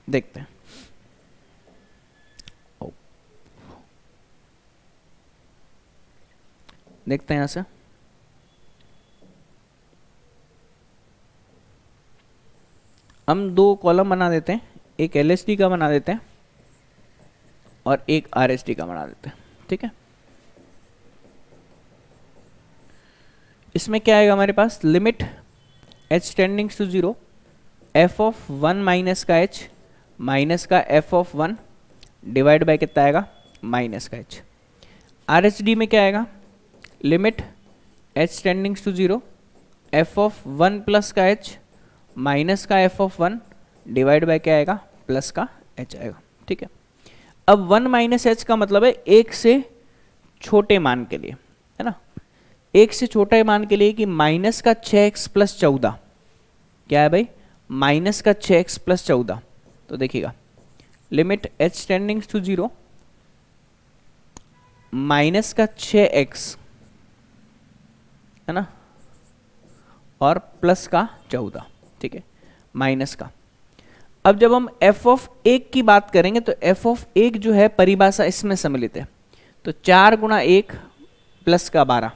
देखते हैं। देखते हैं यहां से हम 2 कॉलम बना देते हैं, एक LHD का बना देते हैं और एक RHD का बना देते हैं। ठीक है, इसमें क्या आएगा हमारे पास, limit h tendings to 0 f of 1 minus का h माइनस का f ऑफ 1 डिवाइड बाय कितना आएगा माइनस का h। RHD में क्या आएगा, limit h tendings to 0 f of 1 plus का h माइनस का f ऑफ 1 डिवाइड बाय क्या आएगा प्लस का h आएगा। ठीक है, अब 1 माइनस h का मतलब है 1 से छोटे मान के लिए, है ना, 1 से छोटे मान के लिए कि माइनस का 6x प्लस 14 क्या है भाई, माइनस का 6x प्लस 14। तो देखिएगा limit h tendings to 0 minus का 6x, है ना, और प्लस का 14। ठीक है, माइनस का। अब जब हम f ऑफ 1 की बात करेंगे तो f ऑफ 1 जो है परिभाषा इसमें सम्मिलित है, तो 4 गुणा 1 प्लस का 12,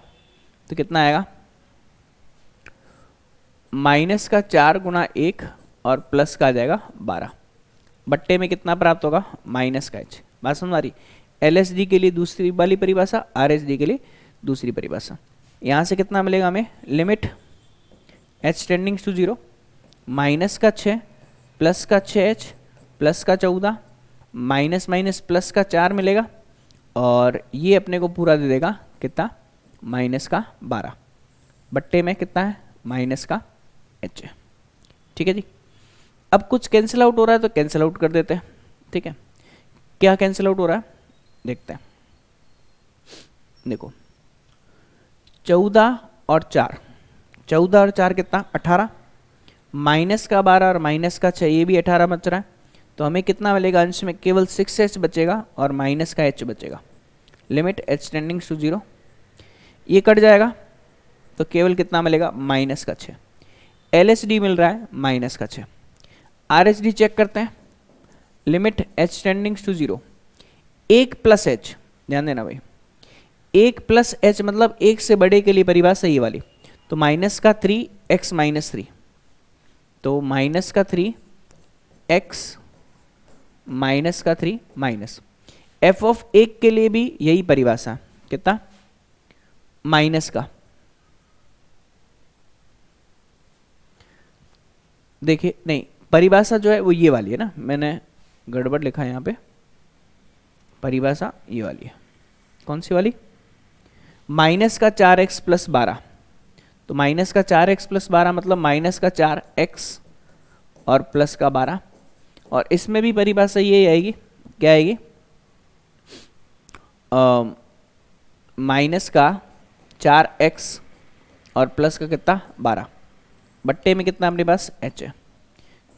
तो कितना आएगा माइनस का 4 गुणा 1 और प्लस का आ जाएगा 12, बट्टे में कितना प्राप्त होगा माइनस का h। बात समझ आ रही, LHD के लिए दूसरी वाली परिभाषा, RHD के लिए दूसरी परिभाषा। यहाँ से कितना मिलेगा हमें, limit h tendings to 0 minus का 6 प्लस का 6h प्लस का 14 माइनस माइनस प्लस का 4 मिलेगा और ये अपने को पूरा दे देगा कितना माइनस का 12, बट्टे में कितना है माइनस का h है। ठीक है जी, अब कुछ कैंसिल आउट हो रहा है तो कैंसिल आउट कर देते हैं। ठीक है, क्या कैंसिल आउट हो रहा है देखते हैं। देखो 14 और 4, 14 और 4 कितना 18, माइनस का 12 और माइनस का 6 ये भी 18 बच रहा है, तो हमें कितना मिलेगा अंश में केवल 6h बचेगा और माइनस का h बचेगा। लिमिट h टेंडिंग्स टू 0, ये कट जाएगा तो केवल कितना मिलेगा माइनस का 6। LHD मिल रहा है माइनस का 6। RHD चेक करते हैं, limit h tendings to 0 1 plus h, ध्यान देना भाई 1 प्लस h मतलब 1 से बड़े के लिए परिभाषा ये वाली, तो माइनस का 3 x माइनस 3, तो माइनस का 3 x माइनस का 3 माइनस f ऑफ 1 के लिए भी यही परिभाषा, कितना, माइनस का, देखिए नहीं परिभाषा जो है वो ये वाली है ना, मैंने गड़बड़ लिखा है यहाँ पे, परिभाषा ये वाली है, कौन सी वाली, माइनस का 4x प्लस 12, तो माइनस का 4x प्लस 12 मतलब माइनस का 4x और प्लस का 12, और इसमें भी परिभाषा ये आएगी, क्या आएगी, माइनस का 4x और प्लस का कितना 12, बट्टे में कितना अपने पास h है।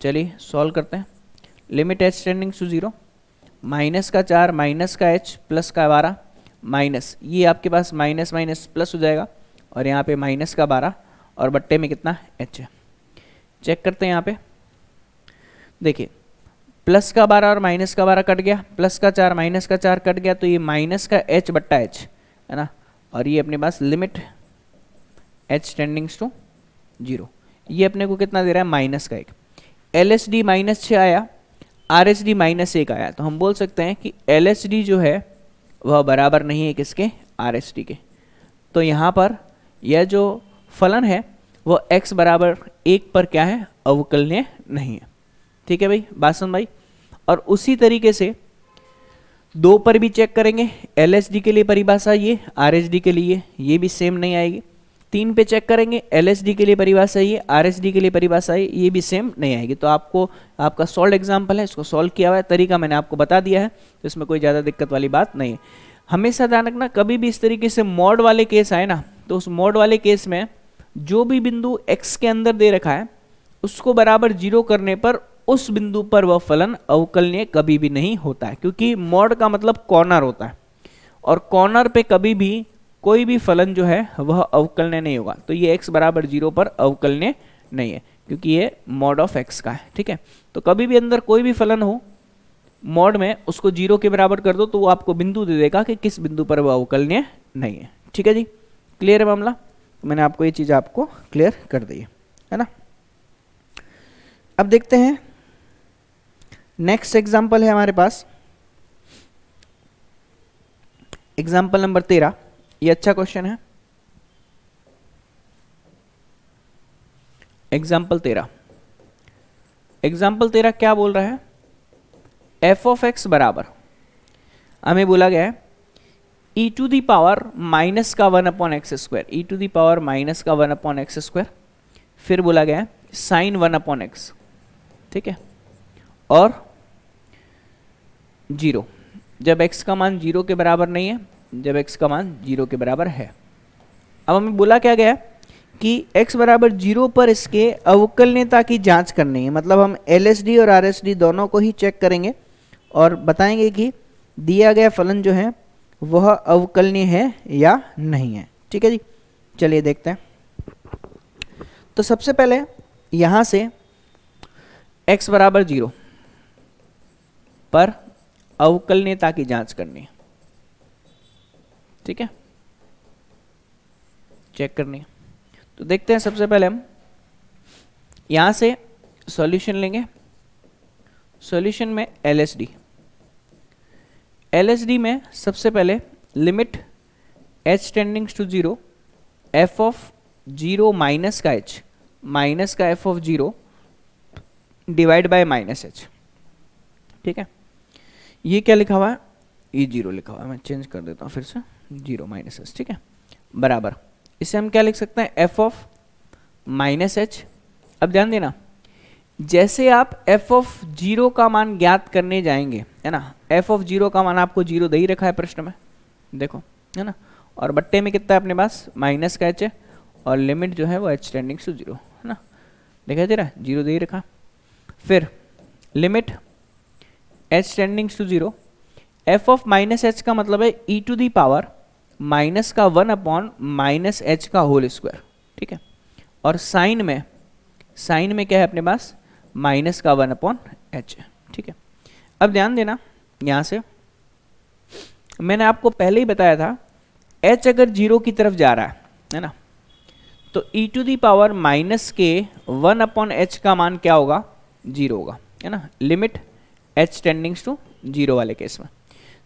चलिए सॉल्व करते हैं। Limit h tending to 0, minus का 4 माइनस का h प्लस का 12 माइनस, ये आपके पास माइनस माइनस प्लस हो जाएगा, और यहाँ पे माइनस का 12 और बट्टे में कितना h है। चेक करते हैं यहाँ पे, देखिए प्लस का 12 और माइनस का 12 कट गया, प्लस का 4 माइनस का 4 कट गया, तो ये माइनस का h बट्टा h है ना, और ये अपने पास लिमिट h टेंडिंग्स टू 0, ये अपने को कितना दे रहा है, माइनस का 1। LSD माइनस 6 आया, RSD माइनस 1 आया, तो हम बोल सकते हैं कि LSD जो है वह बराबर नहीं है किसके, RSD के। तो यहाँ पर यह जो फलन है वह x बराबर 1 पर क्या है, अवकलनीय नहीं है। ठीक है भाई, बात सुन भाई। और उसी तरीके से 2 पर भी चेक करेंगे, LSD के लिए परिभाषा ये, RSD के लिए ये भी सेम नहीं आएगी। 3 पे चेक करेंगे, LSD के लिए परिभाषा ये, RSD के लिए परिभाषा ये भी सेम नहीं आएगी। तो आपको आपका सॉल्व एग्जाम्पल है, इसको सॉल्व किया हुआ है, तरीका मैंने आपको बता दिया है, तो इसमें कोई ज़्यादा दिक्कत वाली बात नहीं है। हमेशा ध्यान रखना, कभी भी इस तरीके से मॉड वाले केस आए ना, तो उस मॉड वाले केस में जो भी बिंदु x के अंदर दे रखा है उसको बराबर 0 करने पर उस बिंदु पर वह फलन अवकलनीय कभी भी नहीं होता है, क्योंकि मॉड का मतलब कॉर्नर होता है, और कॉर्नर पे कभी भी कोई भी फलन जो है वह अवकलनीय नहीं होगा। तो ये x बराबर 0 पर अवकलनीय नहीं है, क्योंकि ये मॉड ऑफ x का है। ठीक है, तो कभी भी अंदर कोई भी फलन हो मॉड में, उसको 0 के बराबर कर दो तो वो आपको बिंदु दे देगा कि किस बिंदु पर वह अवकलनीय नहीं है। ठीक है जी, क्लियर है मामला, मैंने आपको ये चीज़ आपको क्लियर कर दी है ना। अब देखते हैं नेक्स्ट एग्जाम्पल है हमारे पास, एग्जाम्पल नंबर 13। ये अच्छा क्वेश्चन है। एग्जाम्पल 13, एग्जाम्पल 13 क्या बोल रहा है, f ऑफ x बराबर, हमें बोला गया है e to the power minus का 1 upon x square, e to the power minus का 1 अपॉन एक्स स्क्वायर, फिर बोला गया है साइन 1 अपॉन एक्स, ठीक है, और 0 जब x का मान 0 के बराबर नहीं है, जब x का मान 0 के बराबर है। अब हमें बोला क्या गया कि x बराबर 0 पर इसके अवकलनीयता की जांच करनी है, मतलब हम LSD और RSD दोनों को ही चेक करेंगे और बताएंगे कि दिया गया फलन जो है वह अवकलनीय है या नहीं है। ठीक है जी, चलिए देखते हैं। तो सबसे पहले यहाँ से x बराबर 0 पर अवकलनीयता की जांच करनी है। ठीक है, चेक करनी है। तो देखते हैं, सबसे पहले हम यहाँ से सॉल्यूशन लेंगे। सॉल्यूशन में LSD में सबसे पहले limit h tendings to 0 f of 0 minus का h माइनस का f of 0 divide by minus h। ठीक है, ये क्या लिखा हुआ है, ये 0 लिखा हुआ है, मैं चेंज कर देता हूँ फिर से, 0 माइनस h। ठीक है, बराबर इसे हम क्या लिख सकते हैं, f ऑफ माइनस h। अब ध्यान देना, जैसे आप f ऑफ 0 का मान ज्ञात करने जाएंगे, है ना, f ऑफ 0 का मान आपको 0 दे ही रखा है प्रश्न में, देखो, है ना, और बट्टे में कितना है अपने पास, माइनस का h है, और लिमिट जो है वो h टेंडिंग्स टू 0, है ना, दिखाई दे रहा है, 0 दे ही रखा। फिर limit h tendings to 0 f of minus h का मतलब है e to the power minus का 1 अपॉन माइनस h का होल स्क्वायर। ठीक है, और साइन में क्या है अपने पास, माइनस का 1 अपॉन h है। ठीक है, अब ध्यान देना, यहाँ से मैंने आपको पहले ही बताया था h अगर 0 की तरफ जा रहा है ना, तो e to the power minus के 1 अपॉन एच का मान क्या होगा, 0 होगा, है ना, लिमिट h टेंडिंग्स टू 0 वाले केस में।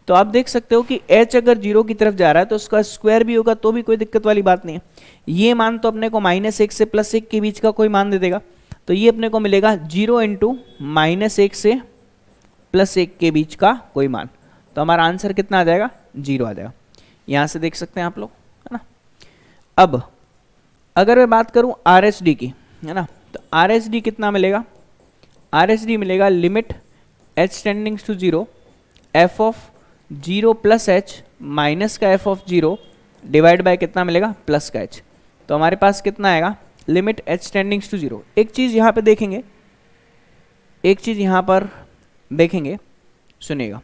तो आप देख सकते हो कि h अगर 0 की तरफ जा रहा है तो उसका स्क्वायर भी होगा तो भी कोई दिक्कत वाली बात नहीं है। ये मान तो अपने को -1 से +1 के बीच का कोई मान दे देगा, तो ये अपने को मिलेगा 0 इंटू -1 से +1 के बीच का कोई मान। तो हमारा आंसर कितना आ जाएगा, 0 आ जाएगा। यहाँ से देख सकते हैं आप लोग, है ना। अब अगर मैं बात करूँ RHD की, है ना, तो RHD कितना मिलेगा, RHD मिलेगा limit h tendings to 0 f of 0 plus h minus का f ऑफ 0 डिवाइड बाय कितना मिलेगा, प्लस का h। तो हमारे पास कितना आएगा, लिमिट h टेंडिंग्स टू 0। एक चीज़ यहाँ पे देखेंगे, एक चीज़ यहाँ पर देखेंगे, सुनिएगा,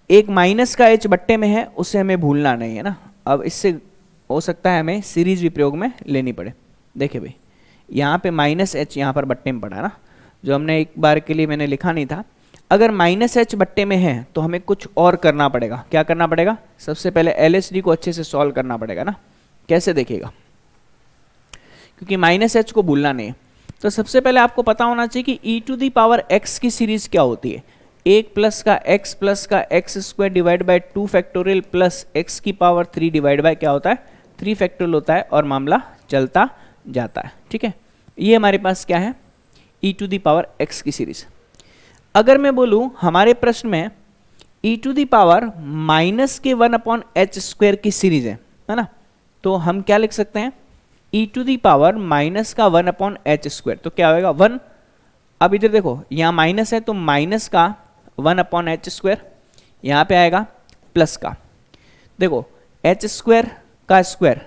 एक माइनस का h बट्टे में है, उसे हमें भूलना नहीं है ना। अब इससे हो सकता है हमें सीरीज भी प्रयोग में लेनी पड़े। देखिए भाई, यहाँ पे -h यहाँ पर बट्टे में पड़ा है ना, जो हमने एक बार के लिए मैंने लिखा नहीं था। अगर -h बट्टे में है तो हमें कुछ और करना पड़ेगा। क्या करना पड़ेगा, सबसे पहले LHD को अच्छे से सॉल्व करना पड़ेगा ना। कैसे देखिएगा, क्योंकि -h को भूलना नहीं है। तो सबसे पहले आपको पता होना चाहिए कि e to the power x की सीरीज क्या होती है, 1 प्लस का x square divide by 2 factorial plus x की पावर 3 डिवाइड बाय क्या होता है, 3 फैक्टोरियल होता है, और मामला चलता जाता है। ठीक है, ये हमारे पास क्या है, e to the power x की सीरीज। अगर मैं बोलूं हमारे प्रश्न में e to the power minus के 1 अपॉन एच स्क्वायर की सीरीज है ना, तो हम क्या लिख सकते हैं, e to the power minus का 1 अपॉन एच स्क्वायर, तो क्या होगा 1। अब इधर देखो, यहाँ माइनस है तो माइनस का 1 अपॉन एच स्क्वायर, यहाँ पे आएगा प्लस का, देखो एच स्क्वायर का स्क्वायर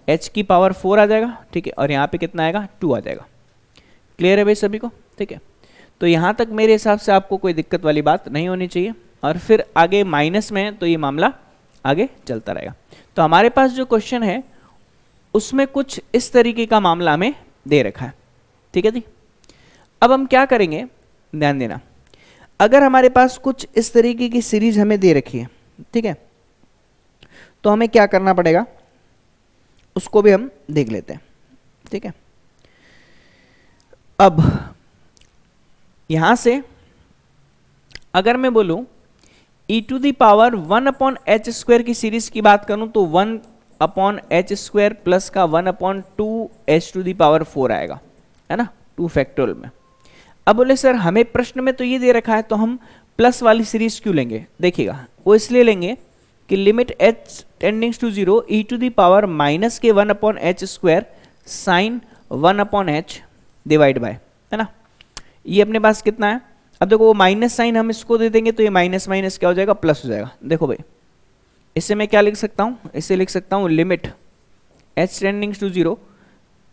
h की पावर 4 आ जाएगा, ठीक है, और यहाँ पे कितना आएगा, 2 आ जाएगा। क्लियर है भाई सभी को, ठीक है। तो यहाँ तक मेरे हिसाब से आपको कोई दिक्कत वाली बात नहीं होनी चाहिए, और फिर आगे माइनस में तो ये मामला आगे चलता रहेगा। तो हमारे पास जो क्वेश्चन है उसमें कुछ इस तरीके का मामला हमें दे रखा है, ठीक है जी। अब हम क्या करेंगे, ध्यान देना, अगर हमारे पास कुछ इस तरीके की सीरीज हमें दे रखी है, ठीक है, तो हमें क्या करना पड़ेगा उसको भी हम देख लेते हैं, ठीक है। अब यहां से अगर मैं बोलूं e to the power 1 upon H square की सीरीज की बात करूं तो 1 अपॉन एच स्क्वायर प्लस का 1 upon 2 h to the power 4 आएगा, है ना, 2 फैक्टोरियल में। अब बोले सर हमें प्रश्न में तो ये दे रखा है, तो हम प्लस वाली सीरीज क्यों लेंगे, देखिएगा, वो इसलिए लेंगे कि limit h tendings to 0 e to the power minus के 1 upon H square sine 1 upon H divide by, है ना। ये अपने पास कितना है, अब देखो वो माइनस साइन हम इसको दे देंगे तो ये माइनस माइनस क्या हो जाएगा, प्लस हो जाएगा। देखो भाई, इससे मैं क्या लिख सकता हूँ, इसे लिख सकता हूँ limit h tendings to 0,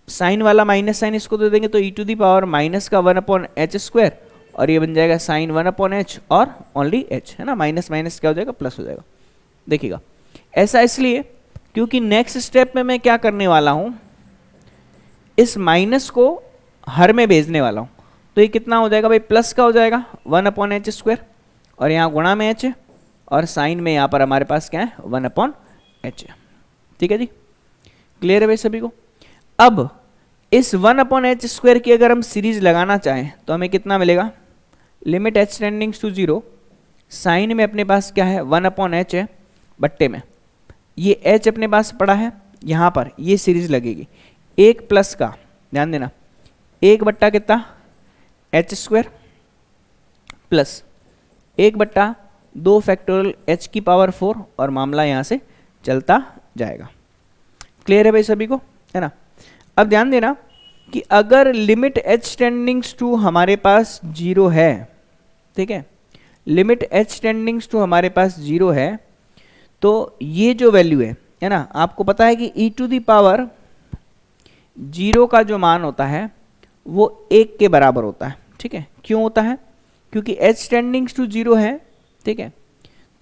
sine वाला माइनस साइन इसको दे देंगे तो e to the power minus का 1 अपॉन एच स्क्वायर, और ये बन जाएगा साइन 1 अपॉन एच और ओनली h, है ना, माइनस माइनस क्या हो जाएगा, प्लस हो जाएगा। देखिएगा, ऐसा इसलिए क्योंकि नेक्स्ट स्टेप में मैं क्या करने वाला हूं, इस माइनस को हर में भेजने वाला हूं, तो ये कितना हो जाएगा भाई, प्लस का हो जाएगा 1 अपॉन एच स्क्वायर, और यहाँ गुणा में h है, और साइन में यहाँ पर हमारे पास क्या है, 1 अपॉन एच है। ठीक है जी, क्लियर है भाई सभी को। अब इस 1 अपॉन एच स्क्वायर की अगर हम सीरीज लगाना चाहें तो हमें कितना मिलेगा, limit h tendings to 0, sign में अपने पास क्या है, 1 अपॉन एच है, बट्टे में ये h अपने पास पड़ा है, यहाँ पर ये सीरीज लगेगी, 1 प्लस का, ध्यान देना, 1 बट्टा कितना, एच स्क्वायर प्लस 1 बट्टा 2 फैक्टोरियल h की पावर 4, और मामला यहाँ से चलता जाएगा। क्लियर है भाई सभी को, है ना। अब ध्यान देना कि अगर लिमिट h टेंडिंग्स टू हमारे पास 0 है, ठीक है, लिमिट h टेंडिंग्स टू हमारे पास 0 है, तो ये जो वैल्यू है ना, आपको पता है कि e टू दी पावर 0 का जो मान होता है वो 1 के बराबर होता है, ठीक है। क्यों होता है, क्योंकि h टेंडिंग्स टू 0 है, ठीक है,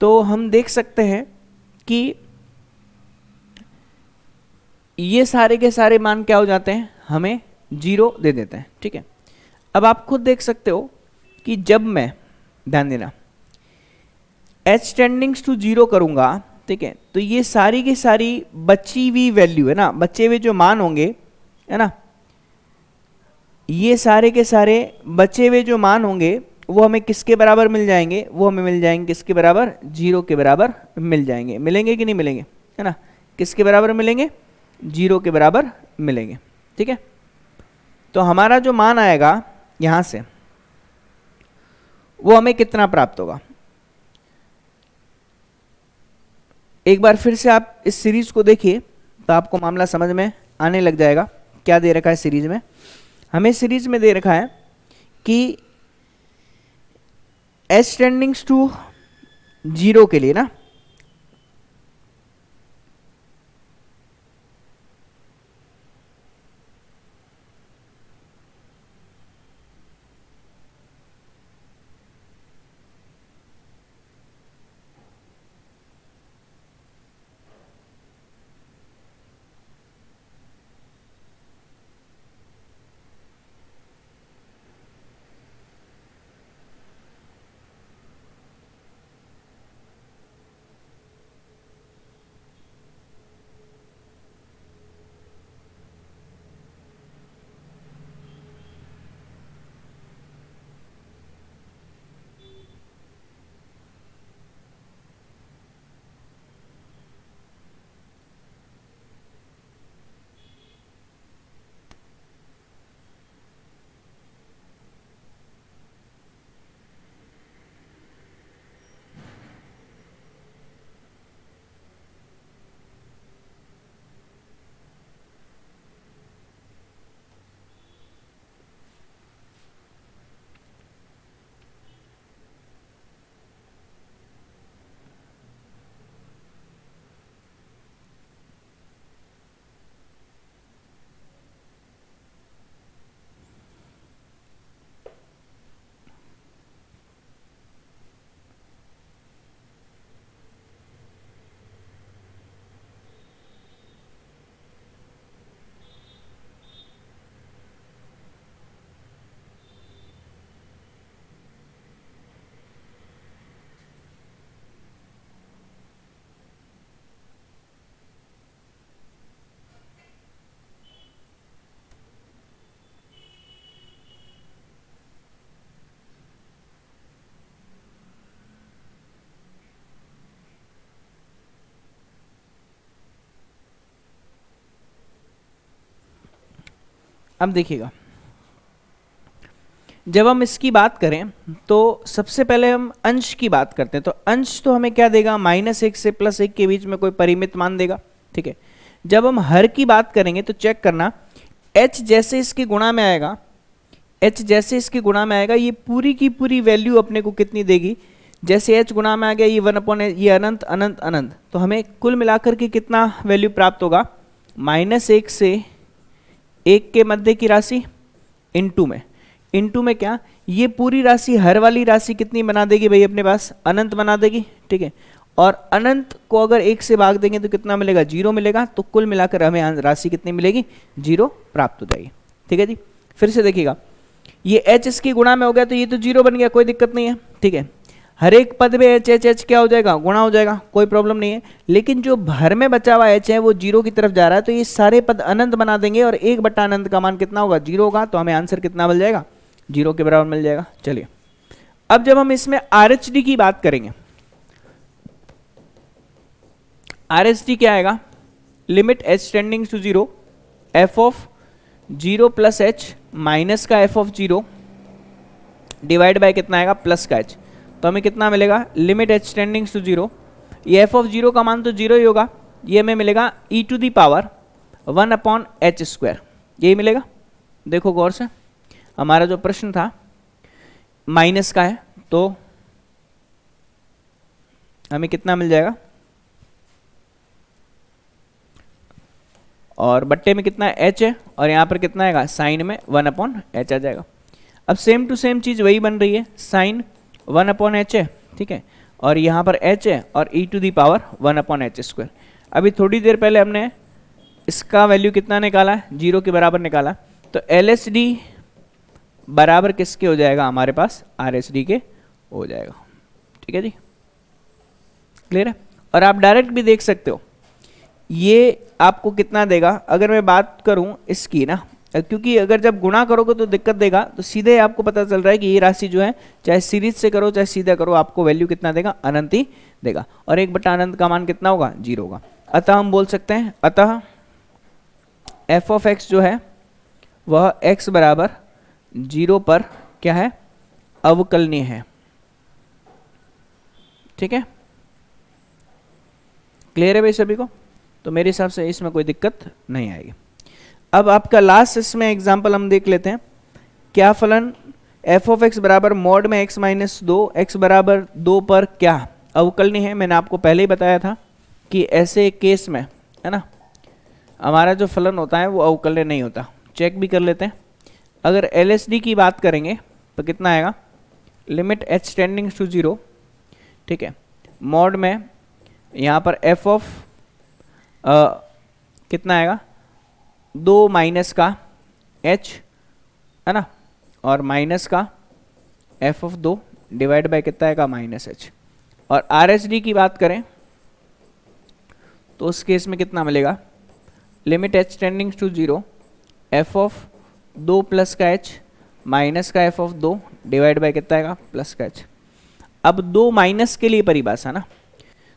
तो हम देख सकते हैं कि ये सारे के सारे मान क्या हो जाते हैं, हमें 0 दे देते हैं, ठीक है। अब आप खुद देख सकते हो कि जब मैं, ध्यान देना, h टेंडिंग्स टू 0 करूंगा ठीक है। तो ये सारी की सारी बची हुई वैल्यू है ना, बचे हुए जो मान होंगे, है ना, ये सारे के सारे बचे हुए जो मान होंगे वो हमें किसके बराबर मिल जाएंगे, वो हमें मिल जाएंगे किसके बराबर, 0 के बराबर मिल जाएंगे। मिलेंगे कि नहीं मिलेंगे, है ना, किसके बराबर मिलेंगे, 0 के बराबर मिलेंगे। ठीक है, तो हमारा जो मान आएगा यहाँ से वो हमें कितना प्राप्त होगा। एक बार फिर से आप इस सीरीज को देखिए तो आपको मामला समझ में आने लग जाएगा। क्या दे रखा है सीरीज में, हमें सीरीज में दे रखा है कि h टेंडिंग्स टू 0 के लिए ना, अब देखिएगा जब हम इसकी बात करें तो सबसे पहले हम अंश की बात करते हैं। तो अंश तो हमें क्या देगा, -1 से +1 के बीच में कोई परिमित मान देगा। ठीक है, जब हम हर की बात करेंगे तो चेक करना h जैसे इसके गुणा में आएगा, h जैसे इसके गुणा में आएगा, ये पूरी की पूरी वैल्यू अपने को कितनी देगी, जैसे h गुणा में आ गया ये 1/, ये अनंत अनंत अनंत, तो हमें कुल मिलाकर के कितना वैल्यू प्राप्त होगा, -1 से 1 के मध्य की राशि इंटू में क्या, ये पूरी राशि हर वाली राशि कितनी बना देगी भाई अपने पास, अनंत बना देगी। ठीक है, और अनंत को अगर 1 से भाग देंगे तो कितना मिलेगा, 0 मिलेगा। तो कुल मिलाकर हमें राशि कितनी मिलेगी, 0 प्राप्त हो जाएगी। ठीक है जी, फिर से देखिएगा ये h इसकी गुणा में हो गया तो ये तो 0 बन गया, कोई दिक्कत नहीं है। ठीक है, हर एक पद में h क्या हो जाएगा, गुणा हो जाएगा, कोई प्रॉब्लम नहीं है। लेकिन जो भर में बचा हुआ h है वो 0 की तरफ जा रहा है, तो ये सारे पद अनंत बना देंगे और 1 अनंत का मान कितना होगा, 0 होगा। तो हमें आंसर कितना मिल जाएगा, 0 के बराबर मिल जाएगा। चलिए अब जब हम इसमें RHD की बात करेंगे, RHD क्या आएगा, limit h tending to 0 f of 0 plus h minus का f ऑफ 0 डिवाइड बाय कितना आएगा, प्लस का h। तो हमें कितना मिलेगा, लिमिट h टेंडिंग टू 0, ये f ऑफ 0 का मान तो 0 ही होगा, ये हमें मिलेगा e to the power 1/h², यही मिलेगा। देखो गौर से, हमारा जो प्रश्न था माइनस का है तो हमें कितना मिल जाएगा, और बट्टे में कितना h है और यहाँ पर कितना आएगा, साइन में 1/h आ जाएगा। अब सेम टू सेम चीज वही बन रही है, साइन 1/h है। ठीक है, और यहाँ पर h है और e to the power 1/h²। अभी थोड़ी देर पहले हमने इसका वैल्यू कितना निकाला, 0 के बराबर निकाला। तो LHD बराबर किसके हो जाएगा, हमारे पास RHD के हो जाएगा। ठीक है जी, क्लियर है। और आप डायरेक्ट भी देख सकते हो ये आपको कितना देगा। अगर मैं बात करूं इसकी ना, क्योंकि अगर जब गुणा करोगे तो दिक्कत देगा, तो सीधे आपको पता चल रहा है कि ये राशि जो है चाहे सीरीज से करो चाहे सीधा करो आपको वैल्यू कितना देगा, अनंत ही देगा। और 1/अनंत का मान कितना होगा, 0 होगा। अतः हम बोल सकते हैं, अतः एफ ऑफ एक्स जो है वह x बराबर 0 पर क्या है, अवकलनीय है। ठीक है, क्लियर है भाई सभी को? तो मेरे हिसाब से इसमें कोई दिक्कत नहीं आएगी। अब आपका लास्ट इसमें एग्जांपल हम देख लेते हैं। क्या फलन एफ ऑफ एक्स बराबर मॉड में x माइनस 2 x बराबर 2 पर क्या अवकलनीय है। मैंने आपको पहले ही बताया था कि ऐसे केस में है ना हमारा जो फलन होता है वो अवकलनीय नहीं होता। चेक भी कर लेते हैं। अगर LSD की बात करेंगे तो कितना आएगा, लिमिट h टेंडिंग टू 0, ठीक है, मॉड में यहाँ पर f ऑफ कितना आएगा, 2 माइनस का h है ना, और माइनस का f ऑफ 2 डिवाइड बाय कितना आएगा, माइनस h। और RSD की बात करें तो उस केस में कितना मिलेगा, limit h tending to 0 f of 2 plus का h माइनस का f ऑफ 2 डिवाइड बाय कितना आएगा, प्लस का h। अब 2 माइनस के लिए परिभाषा ना,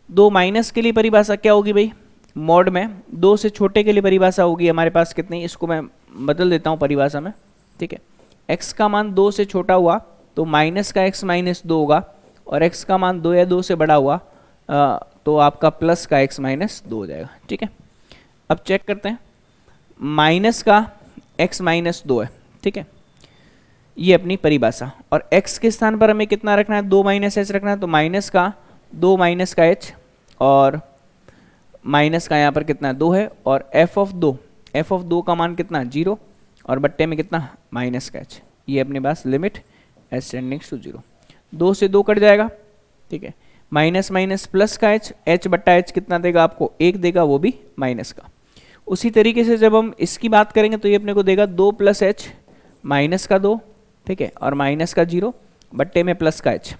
2 माइनस के लिए परिभाषा क्या होगी भाई, मॉड में 2 से छोटे के लिए परिभाषा होगी हमारे पास कितनी, इसको मैं बदल देता हूँ परिभाषा में, ठीक है। x का मान 2 से छोटा हुआ तो माइनस का x माइनस 2 होगा, और x का मान 2 या 2 से बड़ा हुआ तो आपका प्लस का x माइनस 2 हो जाएगा, ठीक है। अब चेक करते हैं, माइनस का x माइनस 2 है, ठीक है, ये अपनी परिभाषा। और x के स्थान पर हमें कितना रखना है, 2 माइनस h रखना है, तो माइनस का 2 माइनस का h और माइनस का यहाँ पर कितना 2 है, और f ऑफ 2 का मान कितना 0 और बट्टे में कितना माइनस का h। ये अपने पास लिमिट h टेंडिंग टू 0, 2 से 2 कट जाएगा, ठीक है, माइनस माइनस प्लस का h बट्टा h कितना देगा आपको, 1 देगा, वो भी माइनस का। उसी तरीके से जब हम इसकी बात करेंगे तो ये अपने को देगा 2 प्लस h माइनस का 2, ठीक है, और माइनस का 0 बट्टे में प्लस का h,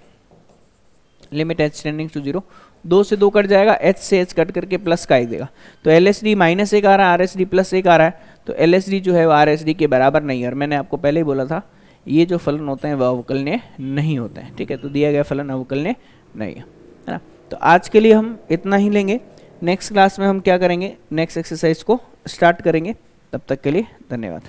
limit h tending to 0, 2 से 2 कट जाएगा, h से h कट करके प्लस का 1 देगा। तो LSD माइनस 1 आ रहा है, RSD प्लस 1 आ रहा है, तो LSD जो है वो RSD के बराबर नहीं है। और मैंने आपको पहले ही बोला था ये जो फलन होते हैं वह अवकलनीय नहीं होते हैं, ठीक है। तो दिया गया फलन अवकलनीय नहीं है ना। तो आज के लिए हम इतना ही लेंगे। नेक्स्ट क्लास में हम क्या करेंगे, नेक्स्ट एक्सरसाइज को स्टार्ट करेंगे। तब तक के लिए धन्यवाद।